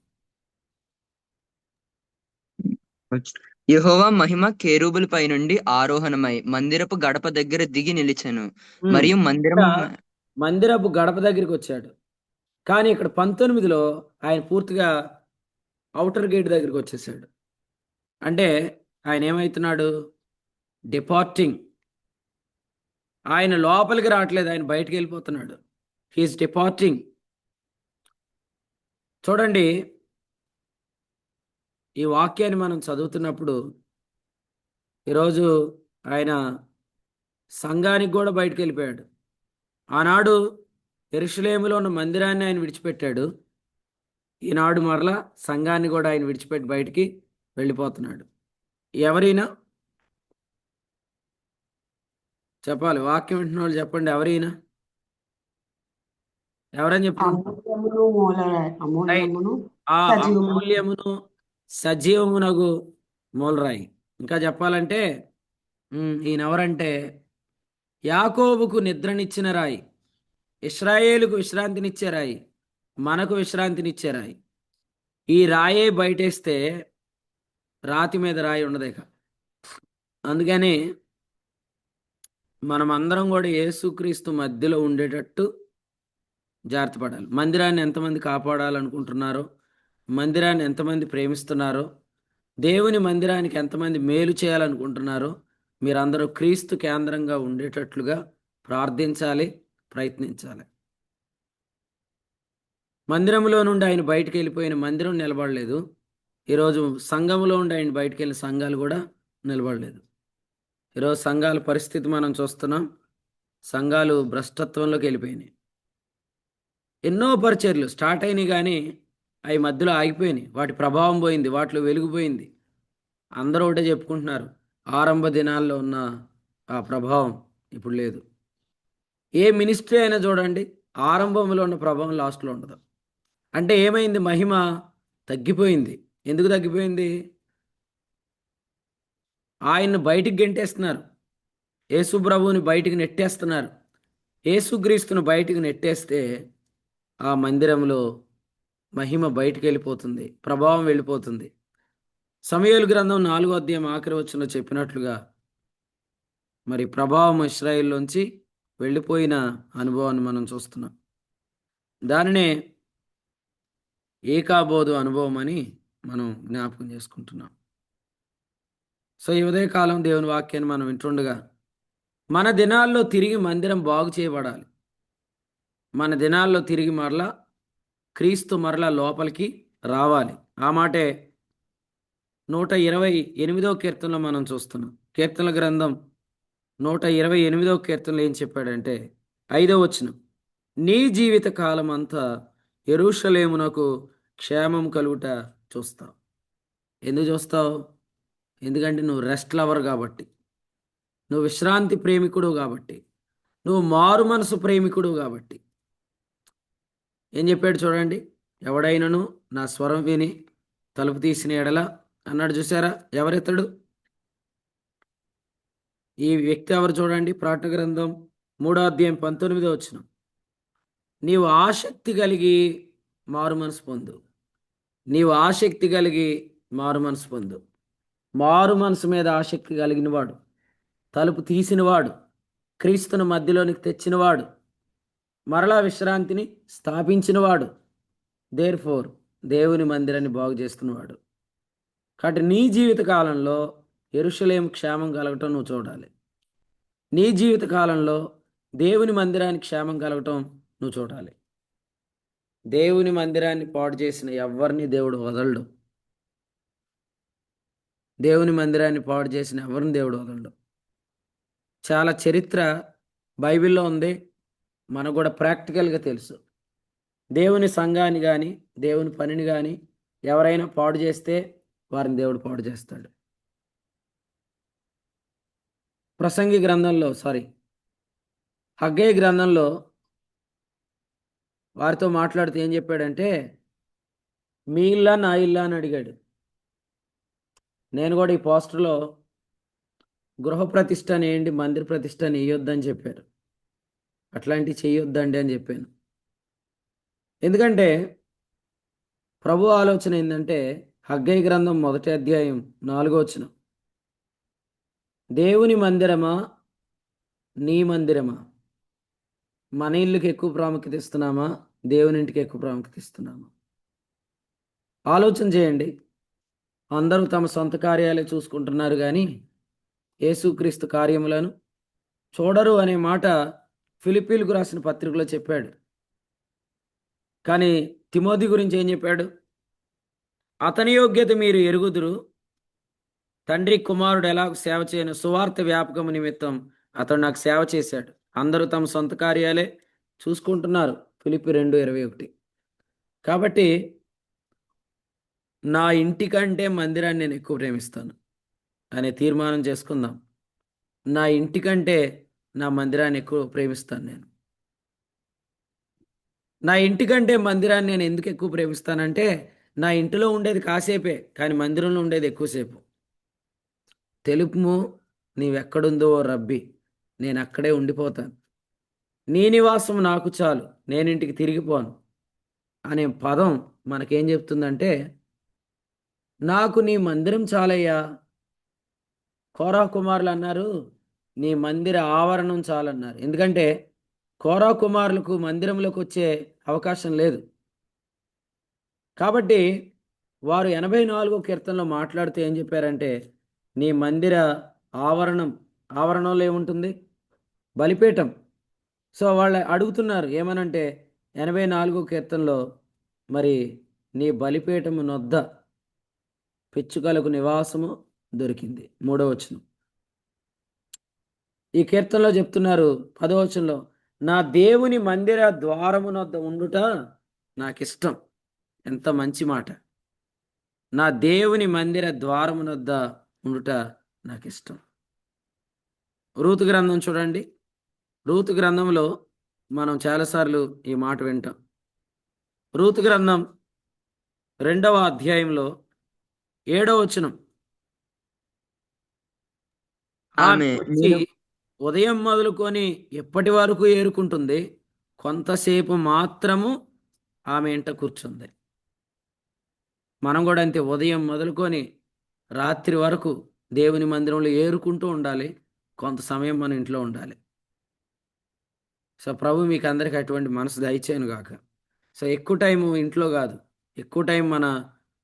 యెహోవా మహిమ కెరూబుల పై నుండి ఆరోహణమై మందిరపు గడప దగ్గర దిగి నిలిచెను. మరియు మందిరపు గడప దగ్గరికి వచ్చాడు. కానీ ఇక్కడ 19లో ఆయన పూర్తిగా అవుటర్ గేట్ దగ్గరికి వచ్చేసాడు. అంటే ఆయన ఏమవుతున్నాడు? డిపార్టింగ్. ఆయన లోపలికి రావట్లేదు, ఆయన బయటికి వెళ్ళిపోతున్నాడు. He is departing. చూడండి ఈ వాక్యాన్ని మనం చదువుతున్నప్పుడు ఈరోజు ఆయన సంఘానికి కూడా బయటికి వెళ్ళిపోయాడు. ఆనాడు యెరూషలేములో ఉన్న మందిరాన్ని ఆయన విడిచిపెట్టాడు. ఈనాడు మరలా సంఘాన్ని కూడా ఆయన విడిచిపెట్టి బయటికి వెళ్ళిపోతున్నాడు. ఎవరైనా చెప్పాలి, వాక్యం వింటున్న వాళ్ళు చెప్పండి. ఎవరైనా ఎవరని చెప్తున్నారు? ఆ అమూల్యమును సజీవమునగు మూలరాయి. ఇంకా చెప్పాలంటే ఈయన ఎవరంటే యాకోబుకు నిద్రనిచ్చిన రాయి, ఇశ్రాయేలుకు విశ్రాంతినిచ్చే రాయి, మనకు విశ్రాంతినిచ్చే రాయి. ఈ రాయే బయటేస్తే రాతి మీద రాయి ఉండదేక. అందుకని మనం అందరం కూడా యేసుక్రీస్తు మధ్యలో ఉండేటట్టు జాగ్రత్త పడాలి. మందిరాన్ని ఎంతమంది కాపాడాలనుకుంటున్నారో, మందిరాన్ని ఎంతమంది ప్రేమిస్తున్నారో, దేవుని మందిరానికి ఎంతమంది మేలు చేయాలనుకుంటున్నారో మీరందరూ క్రీస్తు కేంద్రంగా ఉండేటట్లుగా ప్రార్థించాలి, ప్రయత్నించాలి. మందిరంలో నుండి ఆయన బయటికి వెళ్ళిపోయిన మందిరం నిలబడలేదు. ఈరోజు సంఘంలో ఉండి ఆయన బయటికి వెళ్ళిన సంఘాలు కూడా నిలబడలేదు. ఈరోజు సంఘాల పరిస్థితి మనం చూస్తున్నాం. సంఘాలు భ్రష్టత్వంలోకి వెళ్ళిపోయినాయి. ఎన్నో పరిచర్లు స్టార్ట్ అయినాయి కానీ అవి మధ్యలో ఆగిపోయినాయి. వాటి ప్రభావం పోయింది, వాటిలో వెలుగుపోయింది. అందరూ ఒకటే చెప్పుకుంటున్నారు, ఆరంభ దినాల్లో ఉన్న ఆ ప్రభావం ఇప్పుడు లేదు. ఏ మినిస్ట్రీ అయినా చూడండి, ఆరంభంలో ఉన్న ప్రభావం లాస్ట్లో ఉండదు. అంటే ఏమైంది? మహిమ తగ్గిపోయింది. ఎందుకు తగ్గిపోయింది? ఆయన్ని బయటికి గెంటేస్తున్నారు. యేసు ప్రభువుని బయటికి నెట్టేస్తున్నారు. యేసుక్రీస్తును బయటికి నెట్టేస్తే ఆ మందిరంలో మహిమ బయటికి వెళ్ళిపోతుంది, ప్రభావం వెళ్ళిపోతుంది. సమూయేలు గ్రంథం 4వ అధ్యాయం ఆఖరి వచనంలో చెప్పినట్లుగా మరి ప్రభావం ఇశ్రాయేల్లోంచి వెళ్ళిపోయిన అనుభవాన్ని మనం చూస్తున్నాం. దానినే ఏకాబోధు అనుభవం అని మనం జ్ఞాపకం చేసుకుంటున్నాం. సో ఈ ఉదయకాలం దేవుని వాక్యాన్ని మనం వింటుండగా మన దినాల్లో తిరిగి మందిరం బాగు చేయబడాలి. మన దినాల్లో తిరిగి మరలా క్రీస్తు మరలా లోపలికి రావాలి. ఆ మాటే 128వ కీర్తనలో మనం చూస్తున్నాం. కీర్తనల గ్రంథం 128వ కీర్తనలో ఏం చెప్పాడంటే 5వ వచనం, నీ జీవిత కాలం అంతా యెరూషలేమునకు క్షేమం కలుగుట చూస్తావు. ఎందుకు చూస్తావు? ఎందుకంటే నువ్వు రెస్ట్ లవర్ కాబట్టి, నువ్వు విశ్రాంతి ప్రేమికుడు కాబట్టి, నువ్వు మారు మనసు ప్రేమికుడు కాబట్టి. ఏం చెప్పాడు చూడండి, ఎవడైనను నా స్వరం విని తలుపు తీసిన ఎడల అన్నాడు. చూసారా? ఎవరెత్తడు? ఈ వ్యక్తి ఎవరు చూడండి. ప్రకటన గ్రంథం 3వ అధ్యాయం 19వ వచనం, నీవు ఆసక్తి కలిగి మారు మనసు పొందు. నీవు ఆసక్తి కలిగి మారు మనసు పొందు. మారు మనసు మీద ఆసక్తి కలిగినవాడు, తలుపు తీసినవాడు, క్రీస్తును మధ్యలోనికి తెచ్చినవాడు, మరలా విశ్రాంతిని స్థాపించినవాడు, దేర్ఫోర్ దేవుని మందిరాన్ని బాగు చేస్తున్నవాడు. కాబట్టి నీ జీవిత కాలంలో యెరూషలేము క్షేమం కలగటం నువ్వు చూడాలి. నీ జీవిత కాలంలో దేవుని మందిరానికి క్షేమం కలగటం నువ్వు చూడాలి. దేవుని మందిరాన్ని పాడు చేసిన ఎవరిని దేవుడు వదలడు. దేవుని మందిరాన్ని పాడు చేసిన ఎవరిని దేవుడు వదలడు. చాలా చరిత్ర బైబిల్లో ఉంది, మనకు కూడా ప్రాక్టికల్గా తెలుసు. దేవుని సంఘాన్ని కానీ దేవుని పనిని కానీ ఎవరైనా పాడు చేస్తే వారిని దేవుడు పాడు చేస్తాడు. ప్రసంగి గ్రంథంలో హగ్గై గ్రంథంలో వారితో మాట్లాడుతూ ఏం చెప్పాడంటే, మీ ఇల్లా నా ఇల్లా అని అడిగాడు. నేను కూడా ఈ పోస్టర్లో గృహ ప్రతిష్ట అనేయండి, మందిర ప్రతిష్ట అని వేయొద్దని చెప్పారు. అట్లాంటివి చేయొద్దండి అని చెప్పాను. ఎందుకంటే ప్రభు ఆలోచన ఏంటంటే, హగ్గై గ్రంథం 1వ అధ్యాయం 4వ వచనం, దేవుని మందిరమా నీ మందిరమా? మన ఇల్లుకి ఎక్కువ ప్రాముఖ్యత ఇస్తున్నామా, దేవుని ఇంటికి ఎక్కువ ప్రాముఖ్యత ఇస్తున్నామా? ఆలోచన చేయండి. అందరూ తమ సొంత కార్యాలే చూసుకుంటున్నారు కానీ యేసుక్రీస్తు కార్యములను చూడరు అనే మాట ఫిలిప్పీలకు రాసిన పత్రికలో చెప్పాడు. కానీ తిమోతి గురించి ఏం చెప్పాడు? అతని యోగ్యత మీరు ఎరుగుదురు, తండ్రి కుమారుడు ఎలా సేవ చేయను సువార్త వ్యాపకము నిమిత్తం అతడు నాకు సేవ చేశాడు. అందరూ తమ సొంత కార్యాలే చూసుకుంటున్నారు. ఫిలిప్పి 2:21. కాబట్టి నా ఇంటి కంటే మందిరాన్ని నేను ఎక్కువ ప్రేమిస్తాను అనే తీర్మానం చేసుకుందాం. నా ఇంటి కంటే నా మందిరాన్ని ఎక్కువ ప్రేమిస్తాను నేను. నా ఇంటి కంటే మందిరాన్ని నేను ఎందుకు ఎక్కువ ప్రేమిస్తానంటే, నా ఇంటిలో ఉండేది కాసేపే, కానీ మందిరంలో ఉండేది ఎక్కువసేపు. తెలుపుము నీవెక్కడుందో ఓ రబ్బీ, నేను అక్కడే ఉండిపోతాను. నీ నివాసం నాకు చాలు, నేను ఇంటికి తిరిగిపోను అనే పదం మనకేం చెప్తుందంటే, నాకు నీ మందిరం చాలయ్యా. కోరా కుమారులు అన్నారు, నీ మందిర ఆవరణం చాలన్నారు. ఎందుకంటే కోరా కుమారులకు మందిరంలోకి వచ్చే అవకాశం లేదు. కాబట్టి వారు 84వ కీర్తనలో మాట్లాడుతూ ఏం చెప్పారంటే, నీ మందిర ఆవరణంలో ఏముంటుంది? బలిపీఠం. సో వాళ్ళు అడుగుతున్నారు ఏమనంటే 84వ కీర్తనలో, మరి నీ బలిపీఠము నొద్ద పిచ్చుకలకు నివాసము దొరికింది. 3వ వచనం. ఈ కీర్తనలో చెప్తున్నారు 10వ వచనంలో, నా దేవుని మందిర ద్వారమునొద్ద ఉండుట నాకిష్టం. ఎంత మంచి మాట! నా దేవుని మందిర ద్వారమునొద్ద ఉండుట నాకిష్టం. రూతు గ్రంథం చూడండి. రూతు గ్రంథంలో మనం చాలాసార్లు ఈ మాట వింటాం. రూతు గ్రంథం 2వ అధ్యాయంలో 7వ వచనం, ఆమె ఆమె వచ్చి నేను ఉదయం మొదలుకొని ఎప్పటి వరకు ఏరుకుంటుంది, కొంతసేపు మాత్రము ఆమె ఇంట కూర్చుంది. మనం కూడా అంతే, ఉదయం మొదలుకొని రాత్రి వరకు దేవుని మందిరంలో ఏరుకుంటూ ఉండాలి, కొంత సమయం మన ఇంట్లో ఉండాలి. సో ప్రభు మీకు అందరికీ అటువంటి మనసు దయచేయను గాక. సో ఎక్కువ టైం ఇంట్లో కాదు, ఎక్కువ టైం మన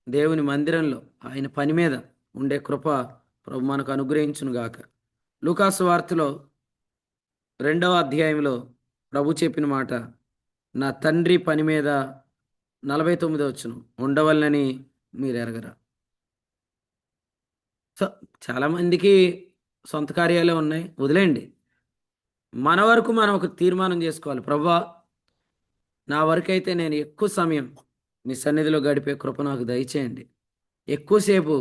దేవుని మందిరంలో ఆయన పని మీద ఉండే కృప ప్రభు మనకు అనుగ్రహించును గాక. లూకాసు వార్తలో 2వ అధ్యాయంలో ప్రభు చెప్పిన మాట, నా తండ్రి పని మీద 49వ వచనం ఉండవలనని మీరు ఎరగరా. సో చాలామందికి సొంత కార్యాలే ఉన్నాయి, వదిలేయండి. మన వరకు మనం ఒక తీర్మానం చేసుకోవాలి, ప్రభువా నా వరకైతే నేను ఎక్కువ సమయం నీ సన్నిధిలో గడిపే కృప నాకు దయచేయండి, ఎక్కువసేపు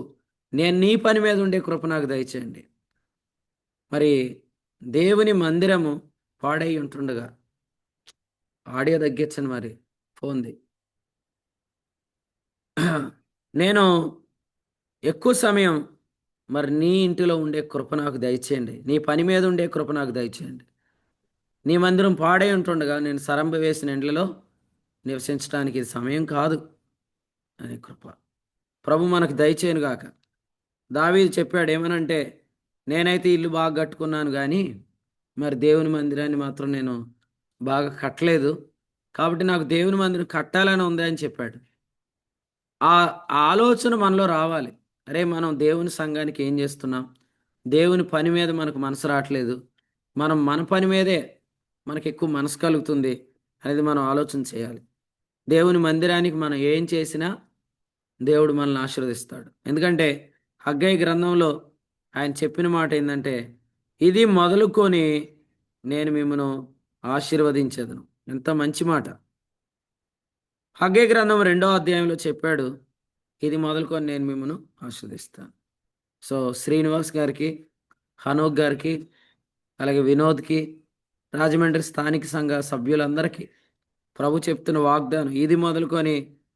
నేను నీ పని మీద ఉండే కృప నాకు దయచేయండి. మరి దేవుని మందిరము పాడై ఉంటుండగా, ఆడియో తగ్గించండి మరి ఫోన్ది. నేను ఎక్కువ సమయం మరి నీ ఇంటిలో ఉండే కృప నాకు దయచేయండి, నీ పని మీద ఉండే కృప నాకు దయచేయండి. నీ మందిరం పాడై ఉంటుండగా నేను సరంబ వేసిన ఇండ్లలో నివసించడానికి ఇది సమయం కాదు అనే కృప ప్రభు మనకు దయచేయను గాక. దావీదు చెప్పాడు ఏమనంటే, నేనైతే ఇల్లు బాగా కట్టుకున్నాను కానీ మరి దేవుని మందిరాన్ని మాత్రం నేను బాగా కట్టలేదు, కాబట్టి నాకు దేవుని మందిరం కట్టాలని ఉంది అని చెప్పాడు. ఆ ఆ ఆలోచన మనలో రావాలి. అరే మనం దేవుని సంఘానికి ఏం చేస్తున్నాం, దేవుని పని మీద మనకు మనసు రావట్లేదు, మనం మన పని మీదే మనకి ఎక్కువ మనసు కలుగుతుంది అనేది మనం ఆలోచన చేయాలి. దేవుని మందిరానికి మనం ఏం చేసినా దేవుడు మనల్ని ఆశీర్వదిస్తాడు. ఎందుకంటే హగ్గై గ్రంథంలో ఆయన చెప్పిన మాట ఏంటంటే, ఇది మొదలుకొని నేను మిమ్మను ఆశీర్వదించేదను. ఎంత మంచి మాట. హగ్గై గ్రంథం 2వ అధ్యాయంలో చెప్పాడు, ఇది మొదలుకొని నేను మిమ్మను ఆశీర్వదిస్తాను. సో శ్రీనివాస్ గారికి, హనోక్ గారికి, అలాగే వినోద్కి, రాజమండ్రి స్థానిక సంఘ సభ్యులందరికీ ప్రభు చెప్తున్న వాగ్దానం, ఇది మొదలుకొని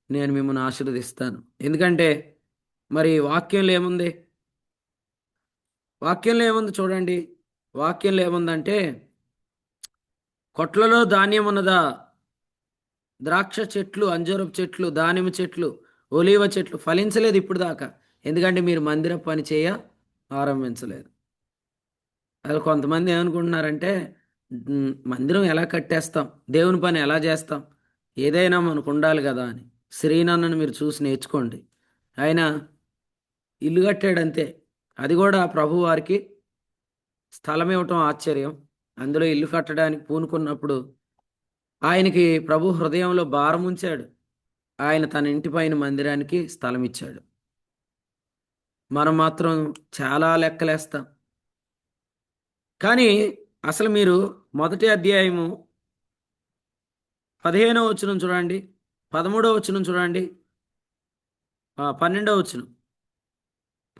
నేను మిమ్మల్ని ఆశీర్వదిస్తాను. ఎందుకంటే మరి వాక్యంలో ఏముంది, వాక్యంలో ఏముంది చూడండి. వాక్యంలో ఏముందంటే, కొట్లలో ధాన్యం ఉన్నదా, ద్రాక్ష చెట్లు, అంజూరపు చెట్లు, దానిమ్మ చెట్లు, ఒలీవ చెట్లు ఫలించలేదు ఇప్పుడు దాకా, ఎందుకంటే మీరు మందిర పని చేయ ఆరంభించలేదు. అది కొంతమంది ఏమనుకుంటున్నారంటే, మందిరం ఎలా కట్టేస్తాం, దేవుని పని ఎలా చేస్తాం, ఏదైనా మనకు ఉండాలి కదా అని. శ్రీనన్నను మీరు చూసి నేర్చుకోండి, ఆయన ఇల్లు కట్టాడంతే, అది కూడా ప్రభు వారికి స్థలం ఇవ్వటం ఆశ్చర్యం. అందులో ఇల్లు కట్టడానికి పూనుకున్నప్పుడు ఆయనకి ప్రభు హృదయంలో భారం ఉంచాడు, ఆయన తన ఇంటి పైన మందిరానికి స్థలం ఇచ్చాడు. మనం మాత్రం చాలా లెక్కలేస్తాం. కానీ అసలు మీరు మొదటి అధ్యాయము 15వ వచనం చూడండి, 13వ వచనం చూడండి, 12వ వచనం,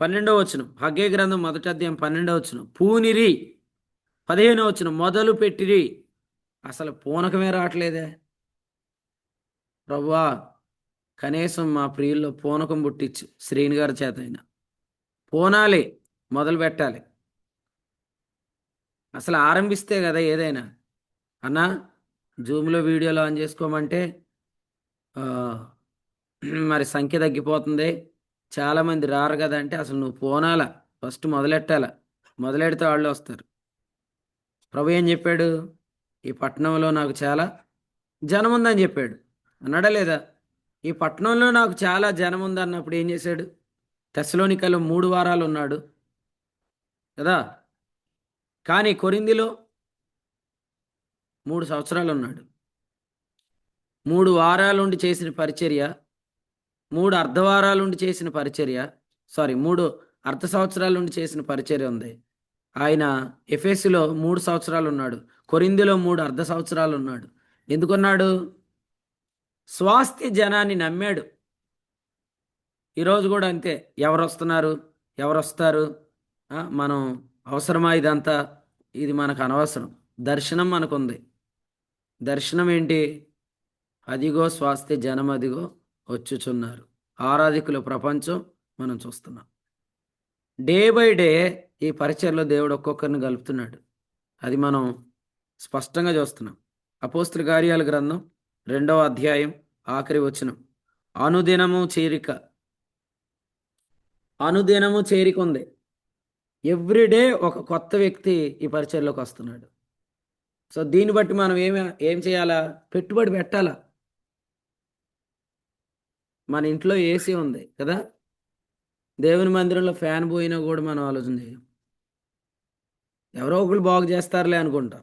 12వ వచనం, హగ్గై గ్రంథం మొదటి అధ్యాయం 12వ వచనం, పూనిరి. 15వ వచనం, మొదలు పెట్టిరి. అసలు పూనకమే రావట్లేదే. ప్రభువా కనీసం మా ప్రియుల్లో పూనకం పుట్టించు, శ్రీని గారి చేత అయినా పూనాలి, మొదలు పెట్టాలి. అసలు ఆరంభిస్తే కదా ఏదైనా. అన్నా జూమ్లో వీడియోలు ఆన్ చేసుకోమంటే ఆ, మరి సంఖ్య తగ్గిపోతుంది, చాలామంది రారు కదా అంటే, అసలు నువ్వు పోనాలా, ఫస్ట్ మొదలెట్టాలా, మొదలెడితే వాళ్ళు వస్తారు. ప్రభు ఏం చెప్పాడు, ఈ పట్టణంలో నాకు చాలా జనం ఉందని చెప్పాడు, అన్నాడా లేదా? ఈ పట్టణంలో నాకు చాలా జనం ఉంది అన్నప్పుడు ఏం చేశాడు? తెస్సలోనికలో 3 వారాలు ఉన్నాడు కదా, కానీ కొరింథీలో 3 సంవత్సరాలు ఉన్నాడు. 3 వారాలుండి చేసిన పరిచర్య, 3 అర్ధవారాలుండి చేసిన పరిచర్య, 3 అర్ధ సంవత్సరాల నుండి చేసిన పరిచర్య ఉంది. ఆయన ఎఫెసులో 3 సంవత్సరాలు ఉన్నాడు, కొరింథీలో 3 అర్ధ సంవత్సరాలు ఉన్నాడు. ఎందుకున్నాడు? స్వాస్థ్య జనాన్ని నమ్మాడు. ఈరోజు కూడా అంతే, ఎవరు వస్తున్నారు, ఎవరు వస్తారు, మనం అవసరమా ఇదంతా, ఇది మనకు అనవసరం. దర్శనం మనకుంది. దర్శనం ఏంటి? అదిగో స్వాస్థ్య జనం అదిగో వచ్చుచున్నారు, ఆరాధికుల ప్రపంచం మనం చూస్తున్నాం. డే బై డే ఈ పరిచర్లో దేవుడు ఒక్కొక్కరిని కలుపుతున్నాడు. అది మనం స్పష్టంగా చూస్తున్నాం. అపోస్తుల కార్యాల గ్రంథం 2వ అధ్యాయం ఆఖరి వచనం. అనుదినము చేరిక, అనుదినము చేరిక ఉంది. ఎవ్రీడే ఒక కొత్త వ్యక్తి ఈ పరిచర్లోకి వస్తున్నాడు. సో దీన్ని బట్టి మనం ఏం చేయాలా? పెట్టుబడి పెట్టాలా. మన ఇంట్లో ఏసీ ఉంది కదా, దేవుని మందిరంలో ఫ్యాన్ పోయినా కూడా మనం ఆలోచన చేయం. ఎవరో ఒకరు బాగు చేస్తారులే అనుకుంటాం.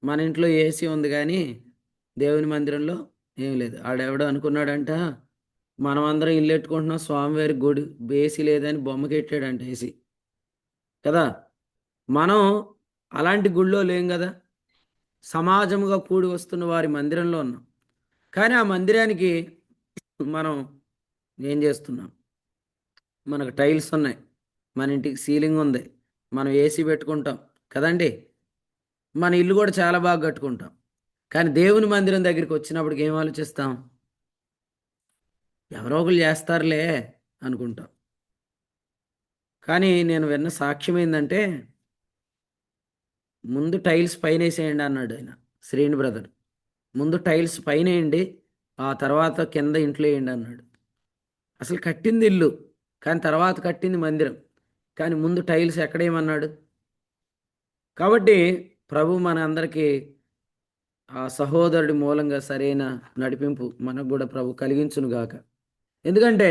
మన ఇంట్లో ఏసీ ఉంది కానీ దేవుని మందిరంలో ఏం లేదు. ఆడెవడో అనుకున్నాడంట, మనం అందరం ఇల్లు ఎట్టుకుంటున్నాం, స్వామివారి గుడి ఏసీ లేదని బొమ్మకి ఎట్టాడంట ఏసీ కదా. మనం అలాంటి గుళ్ళో లేం కదా, సమాజముగా కూడి వస్తున్న వారి మందిరంలో ఉన్నాం. కానీ ఆ మందిరానికి మనం ఏం చేస్తున్నాం? మనకు టైల్స్ ఉన్నాయి, మన ఇంటికి సీలింగ్ ఉంది, మనం ఏసీ పెట్టుకుంటాం కదండి. మన ఇల్లు కూడా చాలా బాగా కట్టుకుంటాం. కానీ దేవుని మందిరం దగ్గరికి వచ్చినప్పటికి ఏం ఆలోచిస్తాం? ఎవరో ఒకరు చేస్తారులే అనుకుంటాం. కానీ నేను విన్న సాక్ష్యం ఏంటంటే, ముందు టైల్స్ పైన వేసేయండి అన్నాడు ఆయన, శ్రీని బ్రదర్. ముందు టైల్స్ పైన వేయండి, ఆ తర్వాత కింద ఇంట్లో వేయండి అన్నాడు. అసలు కట్టింది ఇల్లు, కానీ తర్వాత కట్టింది మందిరం. కానీ ముందు టైల్స్ ఎక్కడేమన్నాడు? కాబట్టి ప్రభు మన అందరికీ ఆ సహోదరుడి మూలంగా సరైన నడిపింపు మనకు కూడా ప్రభు కలిగించును గాక. ఎందుకంటే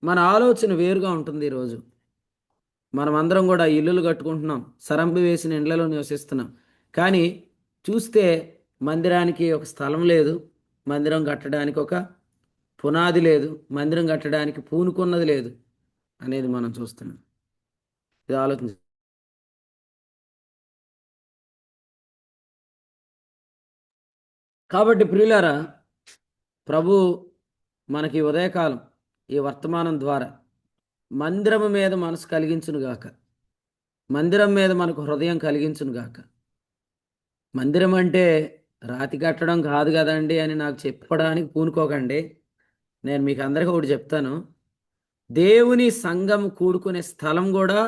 మన ఆలోచన వేరుగా ఉంటుంది. ఈరోజు మనం అందరం కూడా ఇల్లులు కట్టుకుంటున్నాం, సరంబి వేసిన ఇండ్లలో నివసిస్తున్నాం. కానీ చూస్తే మందిరానికి ఒక స్థలం లేదు, మందిరం కట్టడానికి ఒక పునాది లేదు, మందిరం కట్టడానికి పూనుకున్నది లేదు అనేది మనం చూస్తున్నాం. ఇది ఆలోచన. కాబట్టి ప్రియులారా, ప్రభు మనకి ఉదయకాలం ఈ వర్తమానం ద్వారా మందిరము మీద మనసు కలిగించునుగాక, మందిరం మీద మనకు హృదయం కలిగించునుగాక. మందిరం అంటే రాతి కట్టడం కాదు కదండి అని నాకు చెప్పడానికి పూనుకోకండి. నేను మీకు అందరికీ ఒకటి చెప్తాను, దేవుని సంఘం కూడుకునే స్థలం కూడా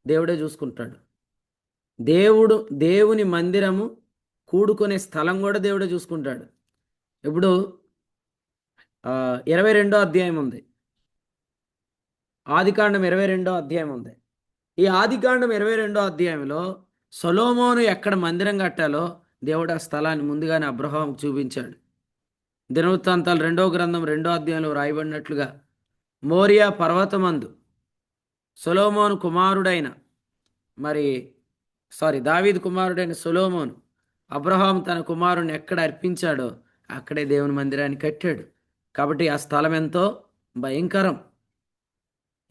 దేవుడే చూసుకుంటాడు. దేవుని మందిరము కూడుకునే స్థలం కూడా దేవుడే చూసుకుంటాడు. ఇప్పుడు 22వ అధ్యాయం ఉంది, ఆదికాండం 22వ అధ్యాయం ఉంది. ఈ ఆదికాండం 22వ అధ్యాయంలో సొలొమోను ఎక్కడ మందిరం కట్టాలో దేవుడు ఆ స్థలాన్ని ముందుగానే అబ్రహాముకు చూపించాడు. దినవృత్తాంతాలు 2వ గ్రంథం 2వ అధ్యాయంలో రాయబడినట్లుగా మోరియా పర్వతమందు సొలొమోను కుమారుడైన దావీదు కుమారుడైన సొలొమోను అబ్రహాం తన కుమారుని ఎక్కడ అర్పించాడో అక్కడే దేవుని మందిరాన్ని కట్టాడు. కాబట్టి ఆ స్థలం ఎంతో భయంకరం.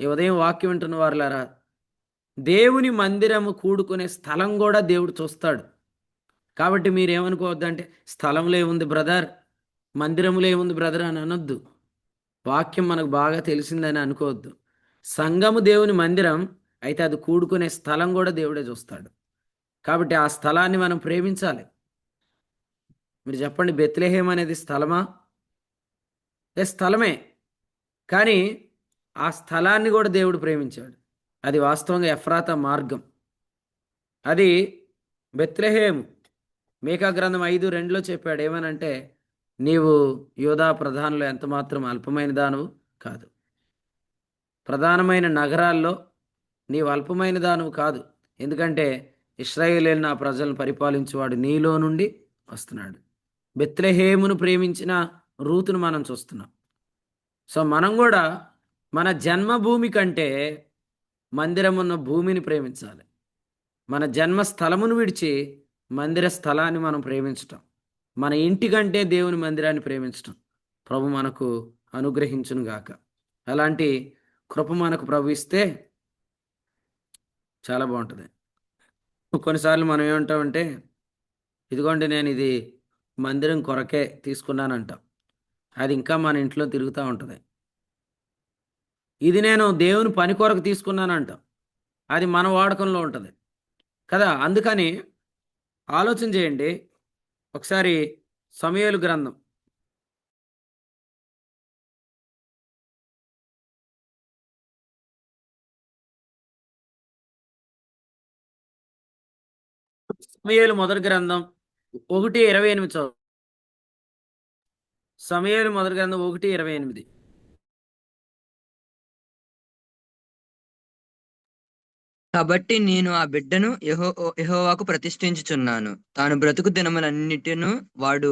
ఈ ఉదయం వాక్యం వింటున్న వారులారా, దేవుని మందిరము కూడుకునే స్థలం కూడా దేవుడు చూస్తాడు. కాబట్టి మీరేమనుకోవద్దంటే స్థలంలో ఏముంది బ్రదర్, మందిరంలో ఏముంది బ్రదర్ అని అనొద్దు. వాక్యం మనకు బాగా తెలిసిందని అనుకోవద్దు. సంఘము దేవుని మందిరం అయితే అది కూడుకునే స్థలం కూడా దేవుడే చూస్తాడు. కాబట్టి ఆ స్థలాన్ని మనం ప్రేమించాలి. మీరు చెప్పండి, బెత్లెహేం అనేది స్థలమా? స్థలమే, కానీ ఆ స్థలాన్ని కూడా దేవుడు ప్రేమించాడు. అది వాస్తవంగా ఎఫ్రాతా మార్గం, అది బెత్లెహేము. మీకా గ్రంథం 5:2 చెప్పాడు ఏమనంటే, నీవు యోధా ప్రధానులు ఎంత మాత్రం అల్పమైన దానవు కాదు. ప్రధానమైన నగరాల్లో నీవు అల్పమైన దానవు కాదు, ఎందుకంటే ఇశ్రాయేలీయులు నా ప్రజలను పరిపాలించేవాడు నీలో నుండి వస్తున్నాడు. బెత్లెహేమును ప్రేమించిన రూతును మనం చూస్తున్నాం. సో మనం కూడా మన జన్మభూమి కంటే మందిరం ఉన్న భూమిని ప్రేమించాలి. మన జన్మ స్థలమును విడిచి మందిర స్థలాన్ని మనం ప్రేమించటం, మన ఇంటి కంటే దేవుని మందిరాన్ని ప్రేమించటం ప్రభు మనకు అనుగ్రహించును గాక. అలాంటి కృప మనకు ప్రభు ఇస్తే చాలా బాగుంటుంది. కొన్నిసార్లు మనం ఏమంటామంటే, ఇదిగోండి నేను ఇది మందిరం కొరకే తీసుకున్నానంటాం. అది ఇంకా మన ఇంట్లో తిరుగుతూ ఉంటుంది. ఇది నేను దేవుని పని కొరకు తీసుకున్నానంటాం, అది మన వాడకంలో ఉంటుంది కదా. అందుకని ఆలోచన చేయండి. ఒకసారి సమూయేలు గ్రంథం సమూయేలు మొదటి గ్రంథం 1:28 చదువు. సమూయేలు మొదటి గ్రంథం 1:28. కాబట్టి నేను ఆ బిడ్డను యెహోవాకు ప్రతిష్ఠించుచున్నాను. తాను బ్రతుకు దినములన్నిటిను వాడు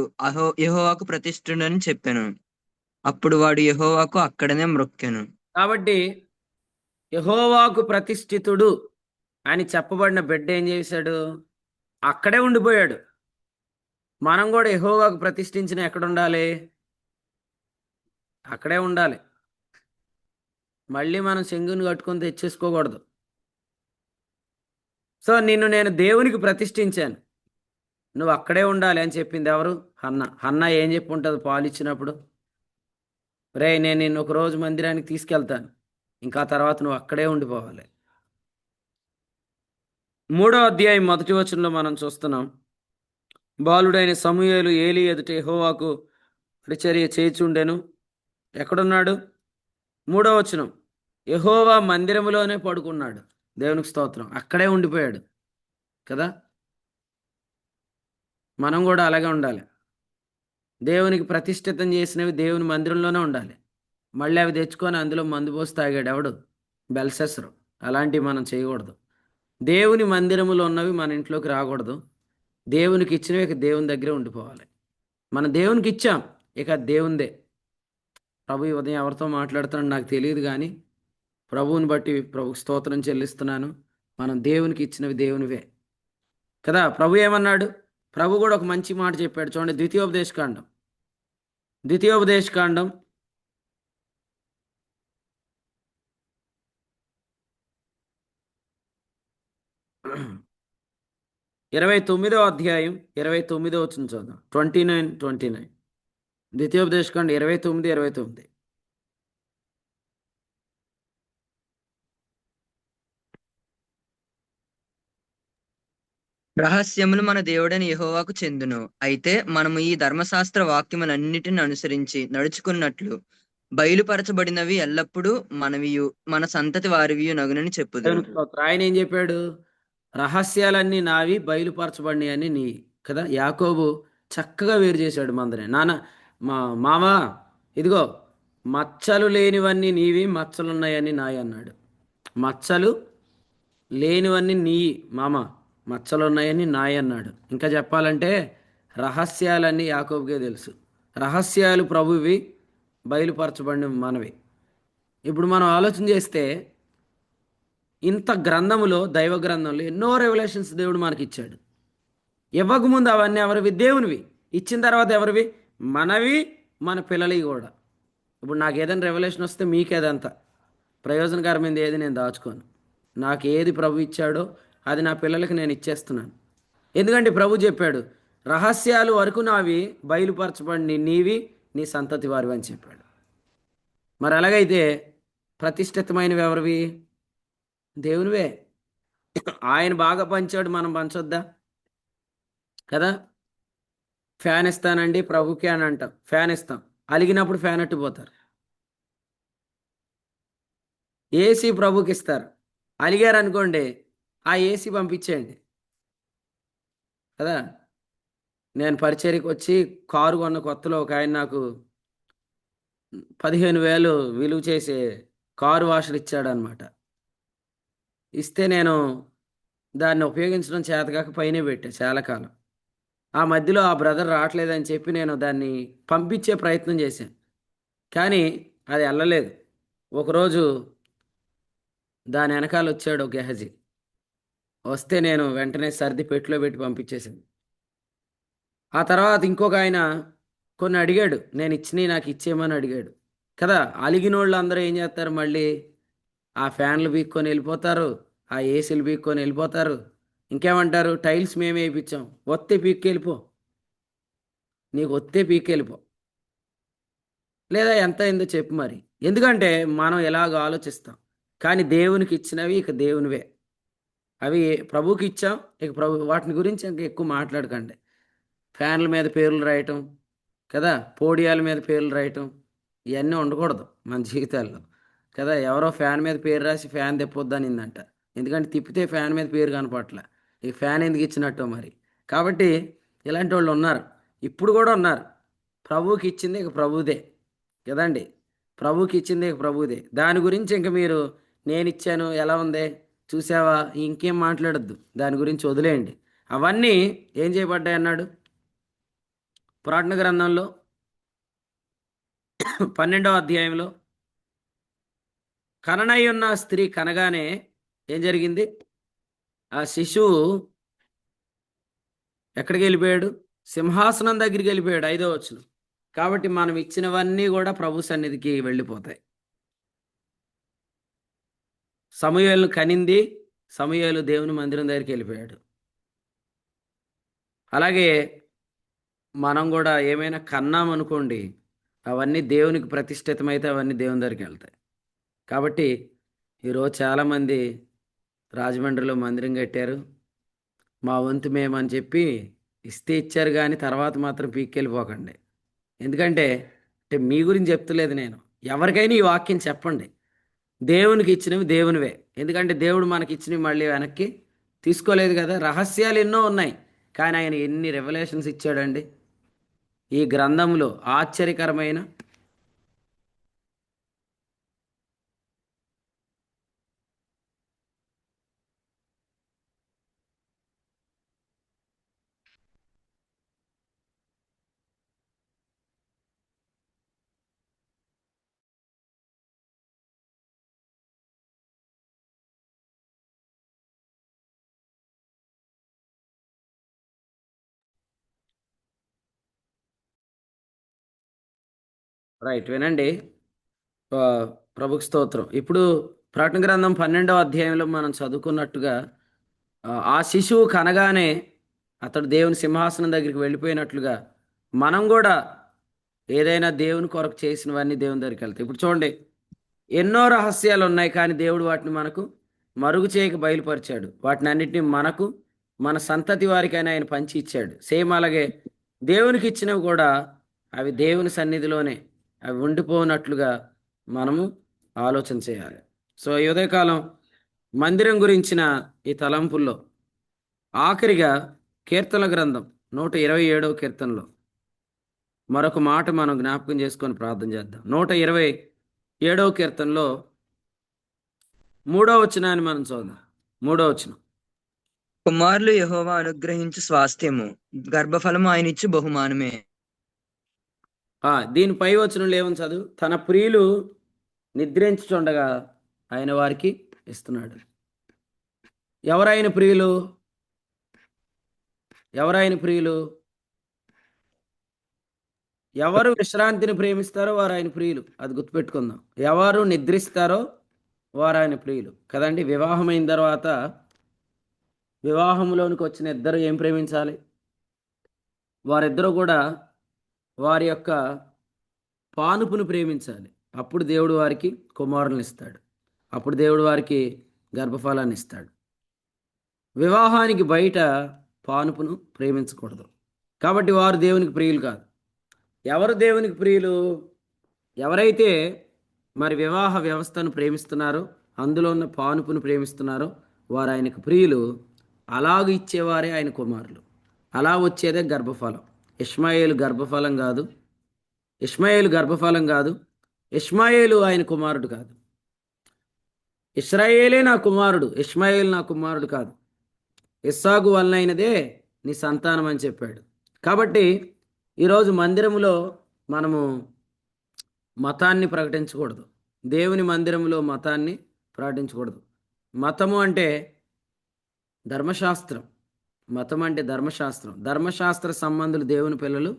యెహోవాకు ప్రతిష్ఠుడని చెప్పాను. అప్పుడు వాడు యెహోవాకు అక్కడనే మ్రొక్కెను. కాబట్టి యెహోవాకు ప్రతిష్ఠితుడు అని చెప్పబడిన బిడ్డ ఏం చేశాడు? అక్కడే ఉండిపోయాడు. మనం కూడా యెహోవాకు ప్రతిష్ఠించిన ఎక్కడ ఉండాలి? అక్కడే ఉండాలి. మళ్ళీ మనం చెంగుని కట్టుకొని తెచ్చేసుకోకూడదు. సో నిన్ను నేను దేవునికి ప్రతిష్ఠించాను, నువ్వు అక్కడే ఉండాలి అని చెప్పింది ఎవరు? హన్న ఏం చెప్పి ఉంటుంది పాలు ఇచ్చినప్పుడు? రే, నేను నిన్ను ఒక రోజు మందిరానికి తీసుకెళ్తాను, ఇంకా తర్వాత నువ్వు అక్కడే ఉండిపోవాలి. 3వ అధ్యాయం 1వ వచనంలో మనం చూస్తున్నాం, బాలుడైన సమూయేలు ఏలీ ఎదుట యెహోవాకు పరిచర్య చేయుచుండెను. ఎక్కడున్నాడు? 3వ వచనం, యెహోవా మందిరములోనే పడుకున్నాడు. దేవునికి స్తోత్రం. అక్కడే ఉండిపోయాడు కదా. మనం కూడా అలాగే ఉండాలి. దేవునికి ప్రతిష్ఠితం చేసినవి దేవుని మందిరంలోనే ఉండాలి. మళ్ళీ అవి తెచ్చుకొని అందులో మందు పోసి తాగాడు ఎవడు? బెల్సెసరు. అలాంటివి మనం చేయకూడదు. దేవుని మందిరములో ఉన్నవి మన ఇంట్లోకి రాకూడదు. దేవునికి ఇచ్చినవి ఇక దేవుని దగ్గరే ఉండిపోవాలి. మనం దేవునికి ఇచ్చాం, ఇక దేవుందే. ప్రభు ఈ ఉదయం ఎవరితో మాట్లాడుతున్నాడు నాకు తెలియదు, కానీ ప్రభువుని బట్టి ప్రభుకి స్తోత్రం చెల్లిస్తున్నాను. మనం దేవునికి ఇచ్చినవి దేవునివే కదా. ప్రభు ఏమన్నాడు? ప్రభు కూడా ఒక మంచి మాట చెప్పాడు చూడండి. ద్వితీయోపదేశకాండం 29వ అధ్యాయం 29వ వచనం చూద్దాం. 29. ద్వితీయోపదేశకాండం 29. రహస్యములు మన దేవుడైన యెహోవాకు చెందును. అయితే మనము ఈ ధర్మశాస్త్ర వాక్యములన్నిటిని అనుసరించి నడుచుకున్నట్లు బయలుపరచబడినవి ఎల్లప్పుడూ మనవియు మన సంతతి వారివియు నగునని చెప్పుదును. దేవునికి స్తోత్రం. ఆయన ఏం చెప్పాడు? రహస్యాలన్నీ నావి, బయలుపరచబడినవి అని నీ కదా. యాకోబు చక్కగా వేరు చేశాడు మందనే. మామ ఇదిగో, మచ్చలు లేనివన్నీ నీవి, మచ్చలున్నాయని నాయి అన్నాడు. మచ్చలు లేనివన్నీ నీ మామ, మచ్చలున్నాయని నాయి అన్నాడు. ఇంకా చెప్పాలంటే రహస్యాలన్నీ యాకోబుకే తెలుసు. రహస్యాలు ప్రభువి, బయలుపరచబడిన మనవి. ఇప్పుడు మనం ఆలోచన చేస్తే ఇంత గ్రంథములో, దైవ గ్రంథంలో ఎన్నో రెవల్యూషన్స్ దేవుడు మనకి ఇచ్చాడు. ఇవ్వకముందు అవన్నీ ఎవరివి? దేవునివి. ఇచ్చిన తర్వాత ఎవరివి? మనవి, మన పిల్లలవి కూడా. ఇప్పుడు నాకు ఏదైనా రెవల్యూషన్ వస్తే మీకేదంతా ప్రయోజనకరమైనది ఏది నేను దాచుకోను. నాకు ఏది ప్రభు ఇచ్చాడో అది నా పిల్లలకి నేను ఇచ్చేస్తున్నాను. ఎందుకంటే ప్రభు చెప్పాడు, రహస్యాలు వరకు నావి, బయలుపరచబడి నీవి, నీ సంతతి వారివి అని చెప్పాడు. మరి అలాగైతే ప్రతిష్ఠితమైనవి ఎవరివి? దేవునివే. ఆయన బాగా పంచాడు, మనం పంచొద్దా కదా. ఫ్యాన్ ఇస్తానండి ప్రభుకి అని అంటాం, ఫ్యాన్ ఇస్తాం, అలిగినప్పుడు ఫ్యాన్ అట్టిపోతారు. ఏసీ ప్రభుకి ఇస్తారు, అలిగారు అనుకోండి ఆ ఏసీ పంపించేయండి కదా. నేను పరిచర్యకి వచ్చి కారు కొన్న కొత్తలో ఒక ఆయన నాకు 15,000 విలువ చేసే కారు వాషర్ ఇచ్చాడనమాట. ఇస్తే నేను దాన్ని ఉపయోగించడం చేతకాక పైనే పెట్టా చాలా కాలం. ఆ మధ్యలో ఆ బ్రదర్ రావట్లేదని చెప్పి నేను దాన్ని పంపించే ప్రయత్నం చేశాను, కానీ అది వెళ్ళలేదు. ఒకరోజు దాని వెనకాల వచ్చాడు ఒక గెహజీ. వస్తే నేను వెంటనే సర్ది పెట్టిలో పెట్టి పంపించేశాను. ఆ తర్వాత ఇంకొక ఆయన కొన్ని అడిగాడు, నేను ఇచ్చినవి నాకు ఇచ్చేయమని అడిగాడు కదా. అలిగిన వాళ్ళు అందరూ ఏం చేస్తారు? మళ్ళీ ఆ ఫ్యాన్లు పీక్కొని వెళ్ళిపోతారు, ఆ ఏసీలు పీక్కొని వెళ్ళిపోతారు. ఇంకేమంటారు? టైల్స్ మేమే వేయించాం, ఒత్తే పీక్కెళ్ళిపో, నీకు ఒత్తే పీక్కెళ్ళిపో, లేదా ఎంత అయిందో చెప్పు మరి. ఎందుకంటే మనం ఎలాగ ఆలోచిస్తాం, కానీ దేవునికి ఇచ్చినవి ఇక దేవునివే. అవి ప్రభుకి ఇచ్చాం, ఇక ప్రభు వాటిని గురించి ఇంకా ఎక్కువ మాట్లాడకండి. ఫ్యాన్ల మీద పేర్లు రాయటం కదా, పోడియాల మీద పేర్లు రాయటం, ఇవన్నీ ఉండకూడదు మన జీవితాల్లో కదా. ఎవరో ఫ్యాన్ మీద పేరు రాసి ఫ్యాన్ తెప్పొద్దనిందంట. ఎందుకంటే తిప్పితే ఫ్యాన్ మీద పేరు కనపట్ల, ఇక ఫ్యాన్ ఎందుకు ఇచ్చినట్టు మరి. కాబట్టి ఇలాంటి వాళ్ళు ఉన్నారు, ఇప్పుడు కూడా ఉన్నారు. ప్రభువుకి ఇచ్చింది ఇక ప్రభువుదే కదండి. ప్రభువుకి ఇచ్చింది ఇక ప్రభువుదే. దాని గురించి ఇంక మీరు నేను ఇచ్చాను ఎలా ఉంది చూసావా ఇంకేం మాట్లాడొద్దు, దాని గురించి వదిలేయండి. అవన్నీ ఏం చేయబడ్డాయి అన్నాడు పురాతన గ్రంథంలో 12వ అధ్యాయంలో. కననై ఉన్న స్త్రీ కనగానే ఏం జరిగింది? ఆ శిశువు ఎక్కడికి వెళ్ళిపోయాడు? సింహాసనం దగ్గరికి వెళ్ళిపోయాడు. 5వ వచనం. కాబట్టి మనం ఇచ్చినవన్నీ కూడా ప్రభు సన్నిధికి వెళ్ళిపోతాయి. సమూయేలును కనింది, సమూయేలు దేవుని మందిరం దగ్గరికి వెళ్ళిపోయాడు. అలాగే మనం కూడా ఏమైనా కన్నామనుకోండి, అవన్నీ దేవునికి ప్రతిష్ఠితమైతే అవన్నీ దేవుని దగ్గరికి వెళ్తాయి. కాబట్టి ఈరోజు చాలామంది రాజమండ్రిలో మందిరం కట్టారు, మా వంతు మేమని చెప్పి ఇస్తే ఇచ్చారు, కానీ తర్వాత మాత్రం పీక్కెళ్ళిపోకండి. ఎందుకంటే అంటే మీ గురించి చెప్తలేదు నేను, ఎవరికైనా ఈ వాక్యం చెప్పండి. దేవునికి ఇచ్చినవి దేవునివే. ఎందుకంటే దేవుడు మనకి ఇచ్చినవి మళ్ళీ వెనక్కి తీసుకోలేదు కదా. రహస్యాలు ఎన్నో ఉన్నాయి, కానీ ఆయన ఎన్ని రెవల్యూషన్స్ ఇచ్చాడండి ఈ గ్రంథంలో. ఆశ్చర్యకరమైన రైట్ వినండి. ఆ, ప్రభుకి స్తోత్రం. ఇప్పుడు ప్రకటన గ్రంథం 12వ అధ్యాయంలో మనం చదువుకున్నట్టుగా ఆ శిశువు కనగానే అతడు దేవుని సింహాసనం దగ్గరికి వెళ్ళిపోయినట్లుగా మనం కూడా ఏదైనా దేవుని కొరకు చేసినవన్నీ దేవుని దగ్గరికి వెళ్తాయి. ఇప్పుడు చూడండి, ఎన్నో రహస్యాలు ఉన్నాయి, కానీ దేవుడు వాటిని మనకు మరుగు చేయక బయలుపరిచాడు. వాటిని అన్నిటిని మనకు మన సంతతి వారికైనా ఆయన పంచి ఇచ్చాడు. సేమ్ అలాగే దేవునికి ఇచ్చినవి కూడా అవి దేవుని సన్నిధిలోనే అవి ఉండిపోనట్లుగా మనము ఆలోచన చేయాలి. సో ఈ ఉదయకాలం మందిరం గురించిన ఈ తలంపుల్లో ఆఖరిగా కీర్తన గ్రంథం 127వ కీర్తనలో మరొక మాట మనం జ్ఞాపకం చేసుకొని ప్రార్థన చేద్దాం. 127వ కీర్తనలో 3వ వచనాన్ని మనం చూద్దాం. 3వ వచనం. కుమారులు యెహోవా అనుగ్రహించు స్వాస్థ్యము, గర్భఫలము ఆయన ఇచ్చు బహుమానమే. దీని పై వచనంలో ఏమని చదువు? తన ప్రియులు నిద్రించుచుండగా ఆయన వారికి ఇస్తున్నాడు. ఎవరైన ప్రియులు? ఎవరైన ప్రియులు? ఎవరు విశ్రాంతిని ప్రేమిస్తారో వారు ఆయన ప్రియులు. అది గుర్తుపెట్టుకుందాం. ఎవరు నిద్రిస్తారో వారు ఆయన ప్రియులు కదండి. వివాహమైన తర్వాత వివాహంలోనికి వచ్చిన ఇద్దరు ఏం ప్రేమించాలి? వారిద్దరూ కూడా వారి యొక్క పానుపును ప్రేమించాలి. అప్పుడు దేవుడు వారికి కుమారులను ఇస్తాడు, అప్పుడు దేవుడు వారికి గర్భఫలాన్ని ఇస్తాడు. వివాహానికి బయట పానుపును ప్రేమించకూడదు. కాబట్టి వారు దేవునికి ప్రియులు కాదు. ఎవరు దేవునికి ప్రియులు? ఎవరైతే మరి వివాహ వ్యవస్థను ప్రేమిస్తున్నారో, అందులో ఉన్న పానుపును ప్రేమిస్తున్నారో వారు ఆయనకు ప్రియులు. అలాగ ఇచ్చేవారే ఆయన కుమారులు. అలా వచ్చేదే గర్భఫలం. ఇష్మాయేలు గర్భఫలం కాదు, ఇష్మాయేలు గర్భఫలం కాదు, ఇష్మాయేలు ఆయన కుమారుడు కాదు. ఇశ్రాయేలే నా కుమారుడు, ఇష్మాయేలు నా కుమారుడు కాదు. ఇస్సాకు వలనైనదే నీ సంతానం అని చెప్పాడు. కాబట్టి ఈరోజు మందిరంలో మనము మతాన్ని ప్రకటించకూడదు. దేవుని మందిరంలో మతాన్ని ప్రకటించకూడదు. మతము అంటే ధర్మశాస్త్రం. మతం అంటే ధర్మశాస్త్రం. ధర్మశాస్త్ర సంబంధులు దేవుని పిల్లలు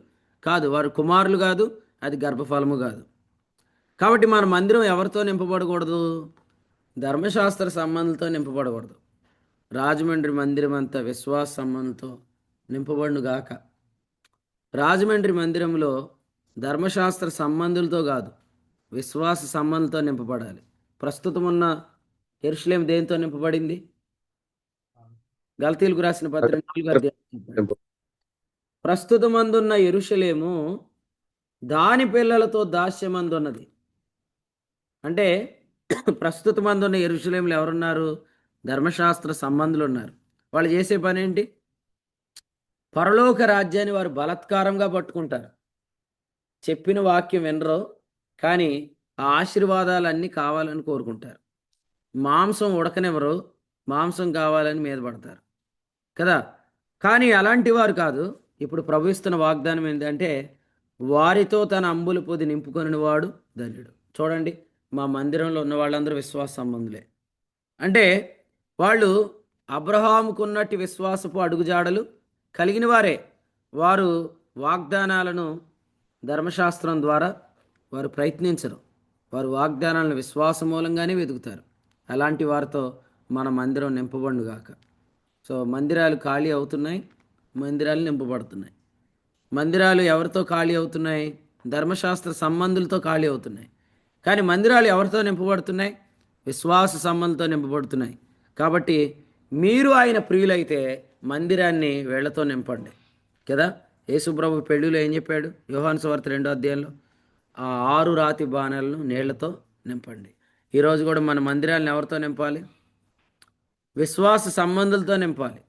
కాదు, వారు కుమారులు కాదు, అది గర్భఫలము కాదు. కాబట్టి మన మందిరం ఎవరితో నింపబడకూడదు? ధర్మశాస్త్ర సంబంధులతో నింపబడకూడదు. రాజమండ్రి మందిరం అంతా విశ్వాస సంబంధంతో నింపబడును గాక. రాజమండ్రి మందిరంలో ధర్మశాస్త్ర సంబంధులతో కాదు, విశ్వాస సంబంధంతో నింపబడాలి. ప్రస్తుతం ఉన్న యెరూషలేం దేంతో నింపబడింది? గలతీయులకు రాసిన పత్రిక 4వ అధ్యాయం. ప్రస్తుతమందున్న యెరూషలేము దాని పిల్లలతో దాస్యమందున్నది. అంటే ప్రస్తుతమందున్న యెరూషలేంలో ఎవరున్నారు? ధర్మశాస్త్ర సంబంధులు ఉన్నారు. వాళ్ళు చేసే పని ఏంటి? పరలోక రాజ్యాన్ని వారు బలాత్కారంగా పట్టుకుంటారు. చెప్పిన వాక్యం వినరు, కానీ ఆ ఆశీర్వాదాలన్నీ కావాలని కోరుకుంటారు. మాంసం ఉడకనివ్వరు, మాంసం కావాలని మీద పడతారు కదా. కానీ అలాంటి వారు కాదు. ఇప్పుడు ప్రభు ఇస్తున్న వాగ్దానం ఏంటంటే, వారితో తన అంబుల పొది నింపుకొని వాడు ధన్యుడు. చూడండి, మా మందిరంలో ఉన్న వాళ్ళందరూ విశ్వాస సంబంధులే. అంటే వాళ్ళు అబ్రహాముకున్నట్టి విశ్వాసపు అడుగుజాడలు కలిగిన వారే. వారు వాగ్దానాలను ధర్మశాస్త్రం ద్వారా వారు ప్రయత్నించరు. వారు వాగ్దానాలను విశ్వాసం మూలంగానే వెతుకుతారు. అలాంటి వారితో మన మందిరం నింపబడుగాక. సో మందిరాలు ఖాళీ అవుతున్నాయి, మందిరాలు నింపబడుతున్నాయి. మందిరాలు ఎవరితో ఖాళీ అవుతున్నాయి? ధర్మశాస్త్ర సంబంధులతో ఖాళీ అవుతున్నాయి. కానీ మందిరాలు ఎవరితో నింపబడుతున్నాయి? విశ్వాస సంబంధంతో నింపబడుతున్నాయి. కాబట్టి మీరు ఆయన ప్రియులైతే మందిరాన్ని వీళ్లతో నింపండి కదా. యేసుప్రభు పెళ్ళిలో ఏం చెప్పాడు? యోహాను సువార్త 2వ అధ్యాయంలో, ఆ 6 రాతి బాణాలను నీళ్లతో నింపండి. ఈరోజు కూడా మన మందిరాలను ఎవరితో నింపాలి? విశ్వాస సంబంధులతో నింపాలి.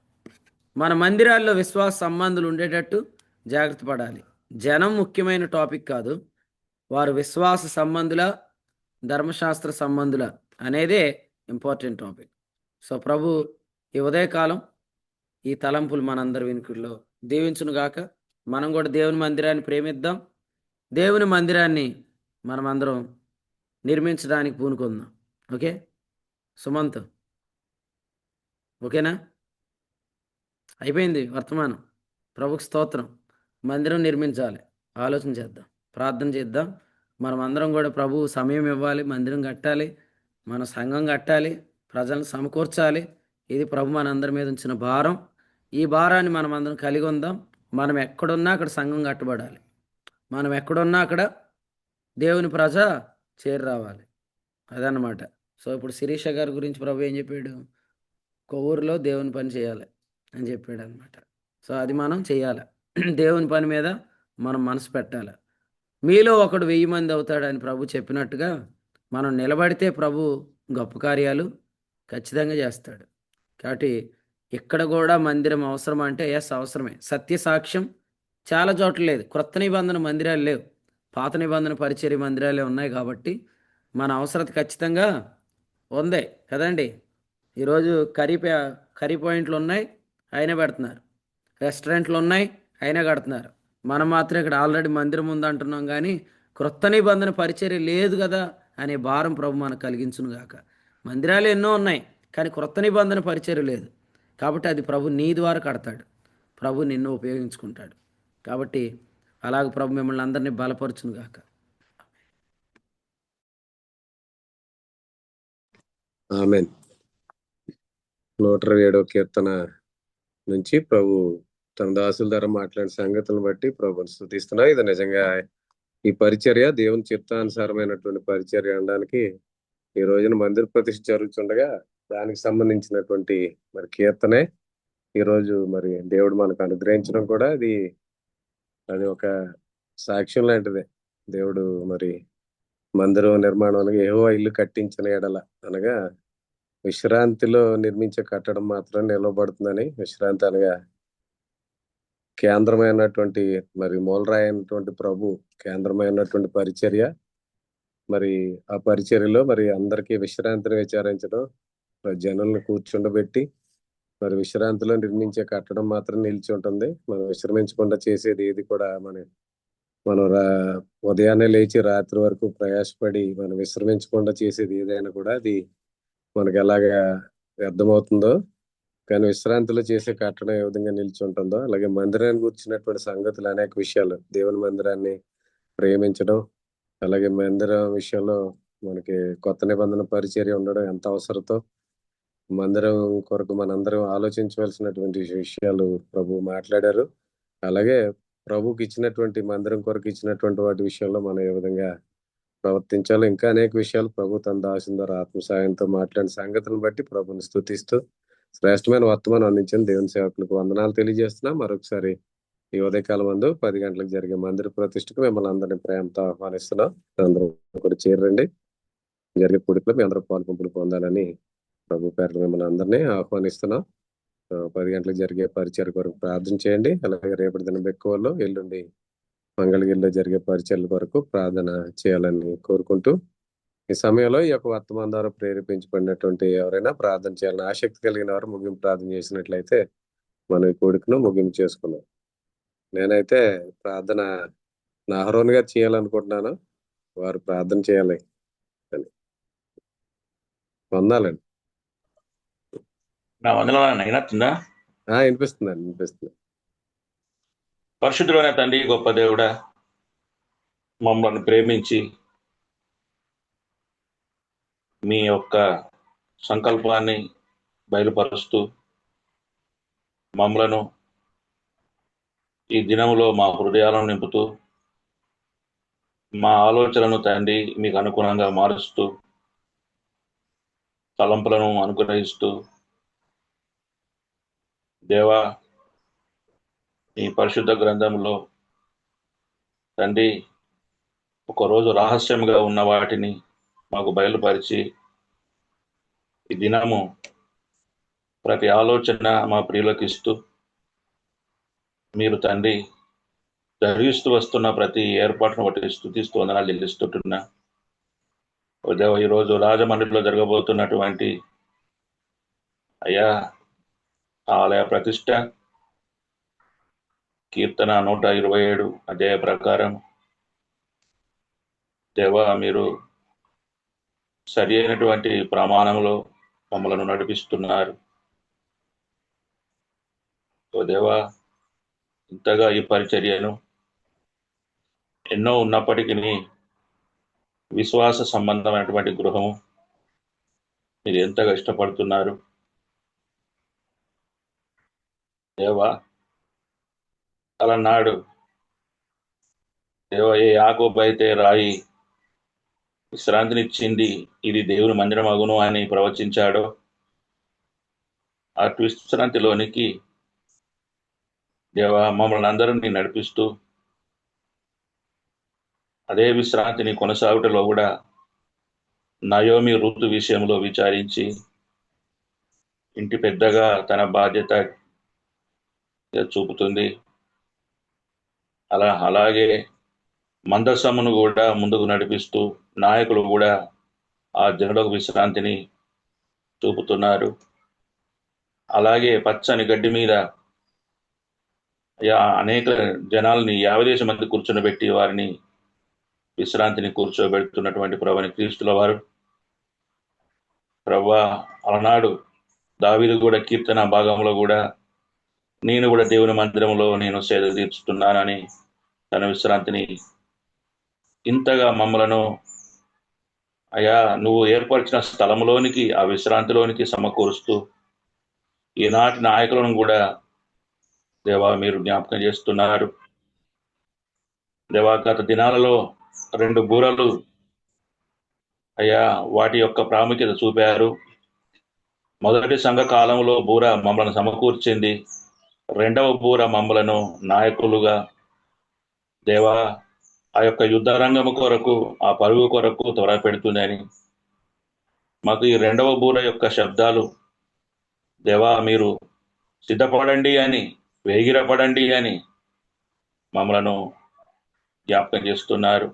మన మందిరాల్లో విశ్వాస సంబంధులు ఉండేటట్టు జాగ్రత్త పడాలి. జనం ముఖ్యమైన టాపిక్ కాదు, వారు విశ్వాస సంబంధుల, ధర్మశాస్త్ర సంబంధుల అనేదే ఇంపార్టెంట్ టాపిక్. సో ప్రభు ఈ ఉదయకాలం ఈ తలంపులు మనందరి వినికిడిలో దీవించునుగాక. మనం కూడా దేవుని మందిరాన్ని ప్రేమిద్దాం. దేవుని మందిరాన్ని మనమందరం నిర్మించడానికి పూనుకుందాం. ఓకే సుమంత్, ఓకేనా? అయిపోయింది వర్తమానం. ప్రభుకి స్తోత్రం. మందిరం నిర్మించాలి, ఆలోచన చేద్దాం, ప్రార్థన చేద్దాం. మనం అందరం కూడా ప్రభు సమయం ఇవ్వాలి, మందిరం కట్టాలి, మన సంఘం కట్టాలి, ప్రజలను సమకూర్చాలి. ఇది ప్రభు మనందరి మీద ఉంచిన భారం. ఈ భారాన్ని మనం అందరం కలిగి ఉందాం. మనం ఎక్కడున్నా అక్కడ సంఘం కట్టబడాలి. మనం ఎక్కడున్నా అక్కడ దేవుని ప్రజ చేరి రావాలి. అదన్నమాట. సో ఇప్పుడు శిరీష గారి గురించి ప్రభు ఏం చెప్పాడు? ఒక ఊరిలో దేవుని పని చేయాలి అని చెప్పాడు అనమాట. సో అది మనం చేయాలి. దేవుని పని మీద మనం మనసు పెట్టాలి. మీలో ఒకడు 1000 మంది అవుతాడని ప్రభు చెప్పినట్టుగా మనం నిలబడితే ప్రభు గొప్ప కార్యాలు ఖచ్చితంగా చేస్తాడు. కాబట్టి ఇక్కడ కూడా మందిరం అవసరం అంటే ఎస్ అవసరమే. సత్య సాక్ష్యం చాలా చోట్ల లేదు. క్రొత్త నిబంధన మందిరాలు లేవు, పాత నిబంధన పరిచర్య మందిరాలే ఉన్నాయి. కాబట్టి మన అవసరత ఖచ్చితంగా ఉంది కదండి. ఈరోజు కర్రీ పాయింట్లు ఉన్నాయి, అయినా పెడుతున్నారు. రెస్టారెంట్లు ఉన్నాయి, అయినా కడుతున్నారు. మనం మాత్రం ఇక్కడ ఆల్రెడీ మందిరం ఉందంటున్నాం, కానీ క్రొత్త నిబంధన పరిచర్య లేదు కదా అనే భారం ప్రభు మనకు కలిగించును గాక. మందిరాలు ఎన్నో ఉన్నాయి, కానీ క్రొత్త నిబంధన పరిచర్య లేదు. కాబట్టి అది ప్రభు నీ ద్వారా కడతాడు, ప్రభు నిన్ను ఉపయోగించుకుంటాడు. కాబట్టి అలాగ ప్రభు మిమ్మల్ని అందరినీ బలపరచును గాక. ఆమేన్. 127వ కీర్తన నుంచి ప్రభు తన దాసుల ద్వారా మాట్లాడిన సంగతులను బట్టి ప్రభుని స్తుతిస్తున్నా. ఇది నిజంగా ఈ పరిచర్య దేవుని చిత్తానుసారమైనటువంటి పరిచర్య అనడానికి ఈ రోజున మందిర ప్రతిష్ఠ జరుగుతుండగా దానికి సంబంధించినటువంటి మరి కీర్తనే ఈరోజు మరి దేవుడు మనకు అనుగ్రహించడం కూడా అది ఒక సాక్ష్యం లాంటిదే. దేవుడు మరి మందిరం నిర్మాణానికి యెహోవా ఇల్లు కట్టించిన ఎడల అనగా విశ్రాంతిలో నిర్మించే కట్టడం మాత్రం నిలవబడుతుందని, విశ్రాంతి అనగా కేంద్రమైనటువంటి మరి మూలరాయి అయినటువంటి ప్రభు కేంద్రమైనటువంటి పరిచర్య. మరి ఆ పరిచర్యలో మరి అందరికీ విశ్రాంతిని విచారించడం, జనులను కూర్చుండబెట్టి మరి విశ్రాంతిలో నిర్మించే కట్టడం మాత్రం నిలిచి ఉంటుంది. మనం విశ్రమించకుండా చేసేది ఏది కూడా మనం ఉదయాన్నే లేచి రాత్రి వరకు ప్రయాసపడి మనం విశ్రమించకుండా చేసేది ఏదైనా కూడా అది మనకి ఎలాగా వ్యర్థమవుతుందో, కానీ విశ్రాంతిలో చేసే కట్టడం ఏ విధంగా నిలిచి ఉంటుందో అలాగే మందిరాన్ని గురించినటువంటి సంగతులు అనేక విషయాలు, దేవుని మందిరాన్ని ప్రేమించడం, అలాగే మందిరం విషయంలో మనకి కొత్త నిబంధన పరిచర్య ఉండడం ఎంత అవసరతో మందిరం కొరకు మనందరం ఆలోచించవలసినటువంటి విషయాలు ప్రభు మాట్లాడారు. అలాగే ప్రభుకి ఇచ్చినటువంటి మందిరం కొరకు ఇచ్చినటువంటి వాటి విషయంలో మనం ఏ విధంగా ప్రవర్తించాలో ఇంకా అనేక విషయాలు ప్రభు తన దాసుని ద్వారా ఆత్మ సాయంతో మాట్లాడిన సంగతులను బట్టి ప్రభుని స్తుతిస్తూ శ్రేష్టమైన వర్తమానం అందించిన దేవుని సేవకులకు వందనాలు తెలియజేస్తున్నా. మరొకసారి ఈ ఉదయకాలం మందు 10 గంటలకు జరిగే మందిర ప్రతిష్ఠకు మిమ్మల్ని అందరినీ ప్రేమతో ఆహ్వానిస్తున్నాం. అందరూ కూడా చేరండి. జరిగే కూడికలో మీ అందరూ పాల్పంపులు పొందాలని ప్రభు పేరు మిమ్మల్ని అందరినీ ఆహ్వానిస్తున్నాం. 10 గంటలకు జరిగే పరిచర్య కొరకు ప్రార్థన చేయండి. అలాగే రేపటి దినం బెక్కువలో, ఎల్లుండి మంగళగిరిలో జరిగే పరిచర్ల కొరకు ప్రార్థన చేయాలని కోరుకుంటూ, ఈ సమయంలో ఈ యొక్క వర్తమానం ద్వారా ప్రేరేపించబడినటువంటి ఎవరైనా ప్రార్థన చేయాలని ఆసక్తి కలిగిన వారు ముగింపు ప్రార్థన చేసినట్లయితే మనం ఈ కూడికను ముగింపు చేసుకున్నాం. నేనైతే ప్రార్థన నాహరోన్ గారు చేయాలనుకుంటున్నాను. వారు ప్రార్థన చేయాలి అని. వందాలండి. నా వందనాలు అయినట్టుందా? వినిపిస్తుందండి, వినిపిస్తుంది. పరిశుద్ధుడైన తండ్రి, గొప్ప దేవుడా, మమ్మల్ని ప్రేమించి మీ యొక్క సంకల్పాన్ని బయలుపరుస్తూ మమ్మలను ఈ దినములో మా హృదయాలను నింపుతూ మా ఆలోచనలను తండ్రి మీకు అనుగుణంగా మారుస్తూ తలంపులను అనుగ్రహిస్తూ దేవా, ఈ పరిశుద్ధ గ్రంథంలో తండ్రి ఒకరోజు రహస్యంగా ఉన్న వాటిని మాకు బయలుపరిచి ఈ దినము ప్రతి ఆలోచన మా ప్రియులకు ఇస్తూ మీరు తండ్రి జరిగిస్తూ వస్తున్న ప్రతి ఏర్పాటును బట్టి స్తుతిస్తూ వందనాలు చెల్లిస్తుంటున్నా. ఓ దేవ, ఈరోజు రాజమండ్రిలో జరగబోతున్నటువంటి అయ్యా ఆలయ ప్రతిష్ట కీర్తన 127 అధ్యాయ ప్రకారం దేవా, మీరు సరి అయినటువంటి ప్రమాణంలో మమ్మలను నడిపిస్తున్నారు. ఓ దేవా, ఇంతగా ఈ పరిచర్యను ఎన్నో ఉన్నప్పటికీ విశ్వాస సంబంధమైనటువంటి గృహము మీరు ఎంతగా ఇష్టపడుతున్నారు దేవా. అలనాడు దేవ, ఏ యాకోబు అయితే రాయి విశ్రాంతినిచ్చింది, ఇది దేవుని మందిరం అగును అని ప్రవచించాడో, ఆ విశ్రాంతిలోనికి దేవా మమ్మల్ని అందరినీ నడిపిస్తూ అదే విశ్రాంతిని కొనసాగుటలో కూడా నయోమి ఋతు విషయంలో విచారించి ఇంటి పెద్దగా తన బాధ్యత చూపుతుంది. అలాగే మందసమును కూడా ముందుకు నడిపిస్తూ నాయకులు కూడా ఆ జనులకు విశ్రాంతిని చూపుతున్నారు. అలాగే పచ్చని గడ్డి మీద అనేక జనాల్ని 50 మంది కూర్చొనబెట్టి వారిని విశ్రాంతిని కూర్చోబెడుతున్నటువంటి ప్రభుని క్రీస్తుల వారు ప్రభువా, అలనాడు దావీదు కూడా కీర్తన భాగంలో కూడా నేను కూడా దేవుని మందిరంలో నేను సేద తీర్చుతున్నానని తన విశ్రాంతిని ఇంతగా మమ్మలను అయ్యా నువ్వు ఏర్పరిచిన స్థలంలోనికి ఆ విశ్రాంతిలోనికి సమకూరుస్తూ ఈనాటి నాయకులను కూడా దేవా మీరు జ్ఞాపకం చేస్తున్నారు. దేవా, గత దినాలలో 2 బూరలు అయ్యా వాటి యొక్క ప్రాముఖ్యత చూపారు. మొదటి సంఘ కాలంలో బూర మమ్మల్ని సమకూర్చింది. 2వ బూర మమ్మలను నాయకులుగా దేవా ఆ యొక్క యుద్ధ రంగము కొరకు, ఆ పరుగు కొరకు త్వర పెడుతుందని మాకు ఈ 2వ బూర యొక్క శబ్దాలు దేవా మీరు సిద్ధపడండి అని, వేగిరపడండి అని మమ్మలను జ్ఞాపకం చేస్తున్నారు.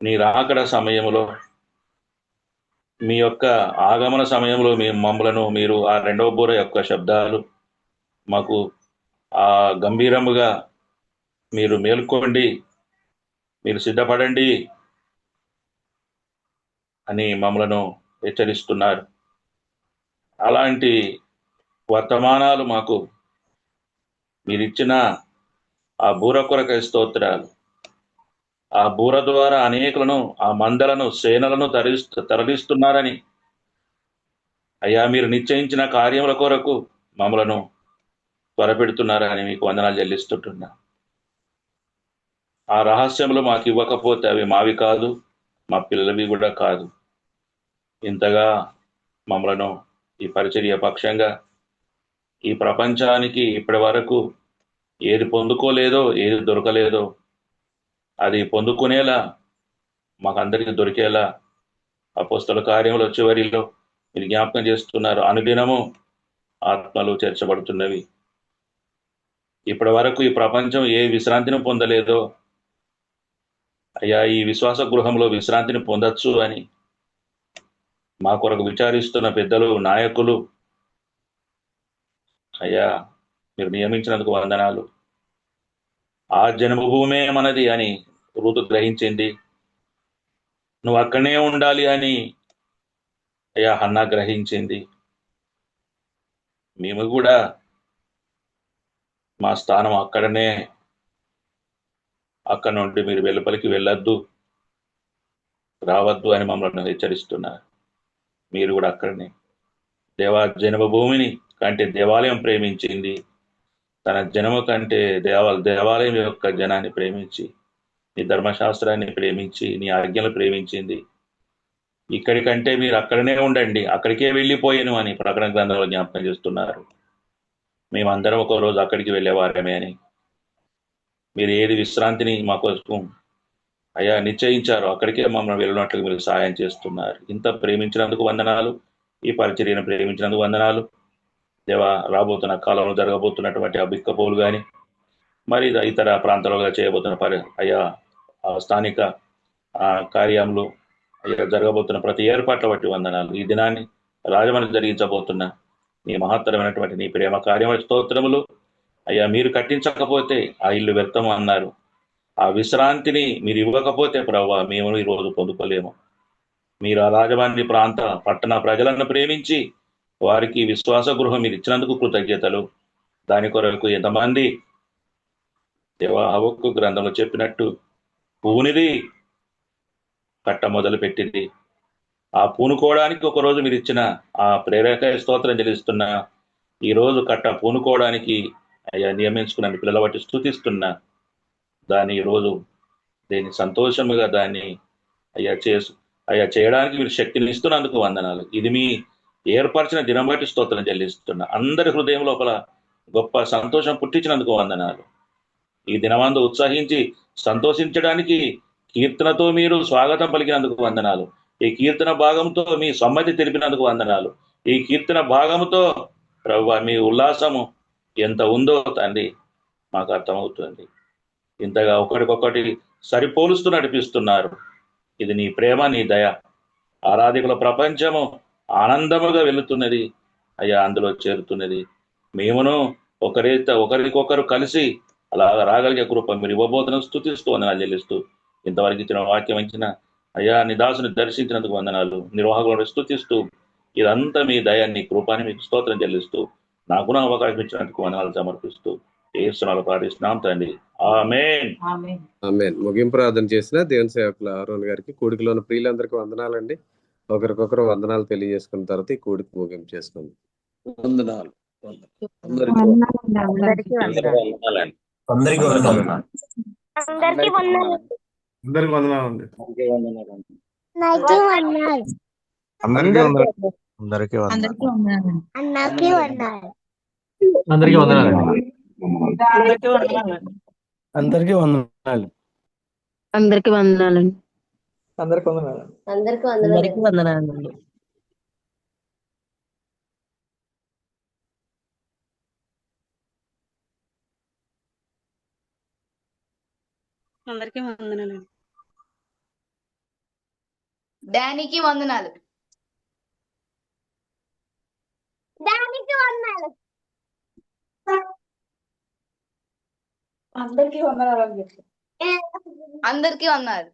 నీ రాకడ సమయంలో, మీ యొక్క ఆగమన సమయంలో మమ్మలను మీరు ఆ 2వ బూర యొక్క శబ్దాలు మాకు ఆ గంభీరముగా మీరు మేల్కోండి, మీరు సిద్ధపడండి అని మమ్మలను హెచ్చరిస్తున్నారు. అలాంటి వర్తమానాలు మాకు మీరిచ్చిన ఆ బూర కొరకై స్తోత్రాలు. ఆ బూర ద్వారా అనేకులను, ఆ మందలను, సేనలను తరలిస్తున్నారని అయ్యా మీరు నిశ్చయించిన కార్యముల కొరకు మమ్మలను త్వరపెడుతున్నారని మీకు వందనాలు చెల్లిస్తుంటున్నా. ఆ రహస్యములు మాకు ఇవ్వకపోతే అవి మావి కాదు, మా పిల్లలవి కూడా కాదు. ఇంతగా మమ్మలను ఈ పరిచర్య పక్షంగా ఈ ప్రపంచానికి ఇప్పటి వరకు ఏది పొందుకోలేదో, ఏది దొరకలేదో అది పొందుకునేలా మాకందరికీ దొరికేలా అపోస్తల కార్యముల చివరిలో మీరు జ్ఞాపకం చేస్తున్నారు. అనుదినము ఆత్మలు చేర్చబడుతున్నవి. ఇప్పటి వరకు ఈ ప్రపంచం ఏ విశ్రాంతిని పొందలేదో అయ్యా ఈ విశ్వాస గృహంలో విశ్రాంతిని పొందొచ్చు అని మా కొరకు విచారిస్తున్న పెద్దలు, నాయకులు అయ్యా మీరు నియమించినందుకు వందనాలు. ఆ జన్మభూమే మనది అని రూతు గ్రహించింది. నువ్వు అక్కడనే ఉండాలి అని అయ్యా హన్నా గ్రహించింది. మేము కూడా మా స్థానం అక్కడనే, అక్కడ నుండి మీరు వెలుపలికి వెళ్ళొద్దు, రావద్దు అని మమ్మల్ని హెచ్చరిస్తున్నారు. మీరు కూడా అక్కడనే జన్మభూమిని కంటే దేవాలయం ప్రేమించింది. తన జనము కంటే దేవాలయం యొక్క జనాన్ని ప్రేమించి, నీ ధర్మశాస్త్రాన్ని ప్రేమించి, నీ ఆజ్ఞలు ప్రేమించింది. ఇక్కడికంటే మీరు అక్కడనే ఉండండి, అక్కడికే వెళ్ళిపోయాను అని ప్రకటన గ్రంథంలో జ్ఞాపకం చేస్తున్నారు. మేమందరం ఒక రోజు అక్కడికి వెళ్ళేవారమే అని. మీరు ఏది విశ్రాంతిని మా కోసం అయ్యా నిశ్చయించారో అక్కడికే మమ్మల్ని వెళ్ళినట్లుగా మీరు సహాయం చేస్తున్నారు. ఇంత ప్రేమించినందుకు వందనాలు. ఈ పరిచర్యను ప్రేమించినందుకు వందనాలు. దేవా, రాబోతున్న కాలంలో జరగబోతున్నటువంటి ఆ బిక్కపోలు కానీ మరి ఇతర ప్రాంతాలుగా చేయబోతున్న అయ్యా స్థానిక కార్యములు అయ్యా జరగబోతున్న ప్రతి ఏర్పాట్ల బట్టి వందనాలు. ఈ దినాన్ని రాజమని జరిగించబోతున్న నీ మహత్తరమైనటువంటి నీ ప్రేమ కార్యముల స్తోత్రములు. అయ్యా మీరు కట్టించకపోతే ఆ ఇల్లు వ్యర్థం అన్నారు. ఆ విశ్రాంతిని మీరు ఇవ్వకపోతే ప్రభువా మేము ఈరోజు పొందుకోలేము. మీరు ఆ రాజమండ్రి ప్రాంత పట్టణ ప్రజలను ప్రేమించి వారికి విశ్వాస గృహం మీరు ఇచ్చినందుకు కృతజ్ఞతలు. దాని కొరకు ఎంతమంది దేవా హబక్కు గ్రంథంలో చెప్పినట్టు పూనిది కట్ట మొదలు పెట్టింది. ఆ పూనుకోవడానికి ఒకరోజు మీరు ఇచ్చిన ఆ ప్రేరక స్తోత్రం చెల్లిస్తున్నా. ఈరోజు కట్ట పూనుకోవడానికి అయ్యా నియమించుకున్న పిల్లల బట్టి స్తుతిస్తున్నా. దాన్ని ఈరోజు దీన్ని సంతోషముగా దాన్ని అయ్యా చేయడానికి మీరు శక్తిని ఇస్తున్నందుకు వందనాలు. ఇది మీ ఏర్పరిచిన దినం బట్టి స్తోత్రం చెల్లిస్తున్నా. అందరి హృదయం లోపల గొప్ప సంతోషం పుట్టించినందుకు వందనాలు. ఈ దినమందు ఉత్సాహించి సంతోషించడానికి కీర్తనతో మీరు స్వాగతం పలికినందుకు వందనాలు. ఈ కీర్తన భాగంతో మీ సమ్మతి తెలిపినందుకు వందనాలు. ఈ కీర్తన భాగంతో ప్రభువా మీ ఉల్లాసము ఎంత ఉందో తండ్రి మాకు అర్థమవుతుంది. ఇంతగా ఒకటికొకటి సరిపోలుస్తూ నడిపిస్తున్నారు. ఇది నీ ప్రేమ, నీ దయ. ఆరాధికుల ప్రపంచము ఆనందముగా వెళుతున్నది అయ్యా, అందులో చేరుతున్నది. మేమును ఒకరికొకరు కలిసి అలా రాగలిగే కృప మీరు ఇవ్వబోతున్న స్తుతిస్తూ వందనాలు చెల్లిస్తూ ఇంతవరకు ఇచ్చిన వాక్యం ఇచ్చిన అయ్యా నిదాసుని దర్శించినందుకు వందనాలు. నిర్వాహకులను స్తుతిస్తూ ఇదంతా మీ దయాన్ని కృపాన్ని మీకు స్తోత్రం చెల్లిస్తూ నాకున్న అవకాశం ఇచ్చినందుకు వందనాలు సమర్పిస్తూ ఏసునాలు ప్రార్థిస్తున్నాం తండ్రి. ఆమేన్. ఆమేన్. ముగింపు ప్రార్థన చేసిన దేవుని సేవకుల ఆరోన్ గారికి, కూడికలో ఉన్న ప్రియులందరికీ వందనాలండి. ఒకరికొకరు వందనాలు తెలియజేసుకున్న తర్వాత ఈ కూడికి ముగింపు చేసుకుందాం. వందనాలు. అందరికీ వందనాలండి. అందరికీ వందనాలు. అందరికీ వందనాలు. అందరికీ వందనాలండి. అందరికీ వందనాలు. అందరికీ వందనాలు. అందరికీ వందనాలు. అందరికీ వందనాలు. అందరికీ వందనాలండి. అందరికీ వందనాలు. అందరికి వందనాలండి. అందరికీ వందనాలు. అందరికీ వందనాలు. వందనాలండి. అందరికీ వందనాలండి. డానీకి వందనాలు. దానికి వందనాలు. అందరికీ వందనాలు.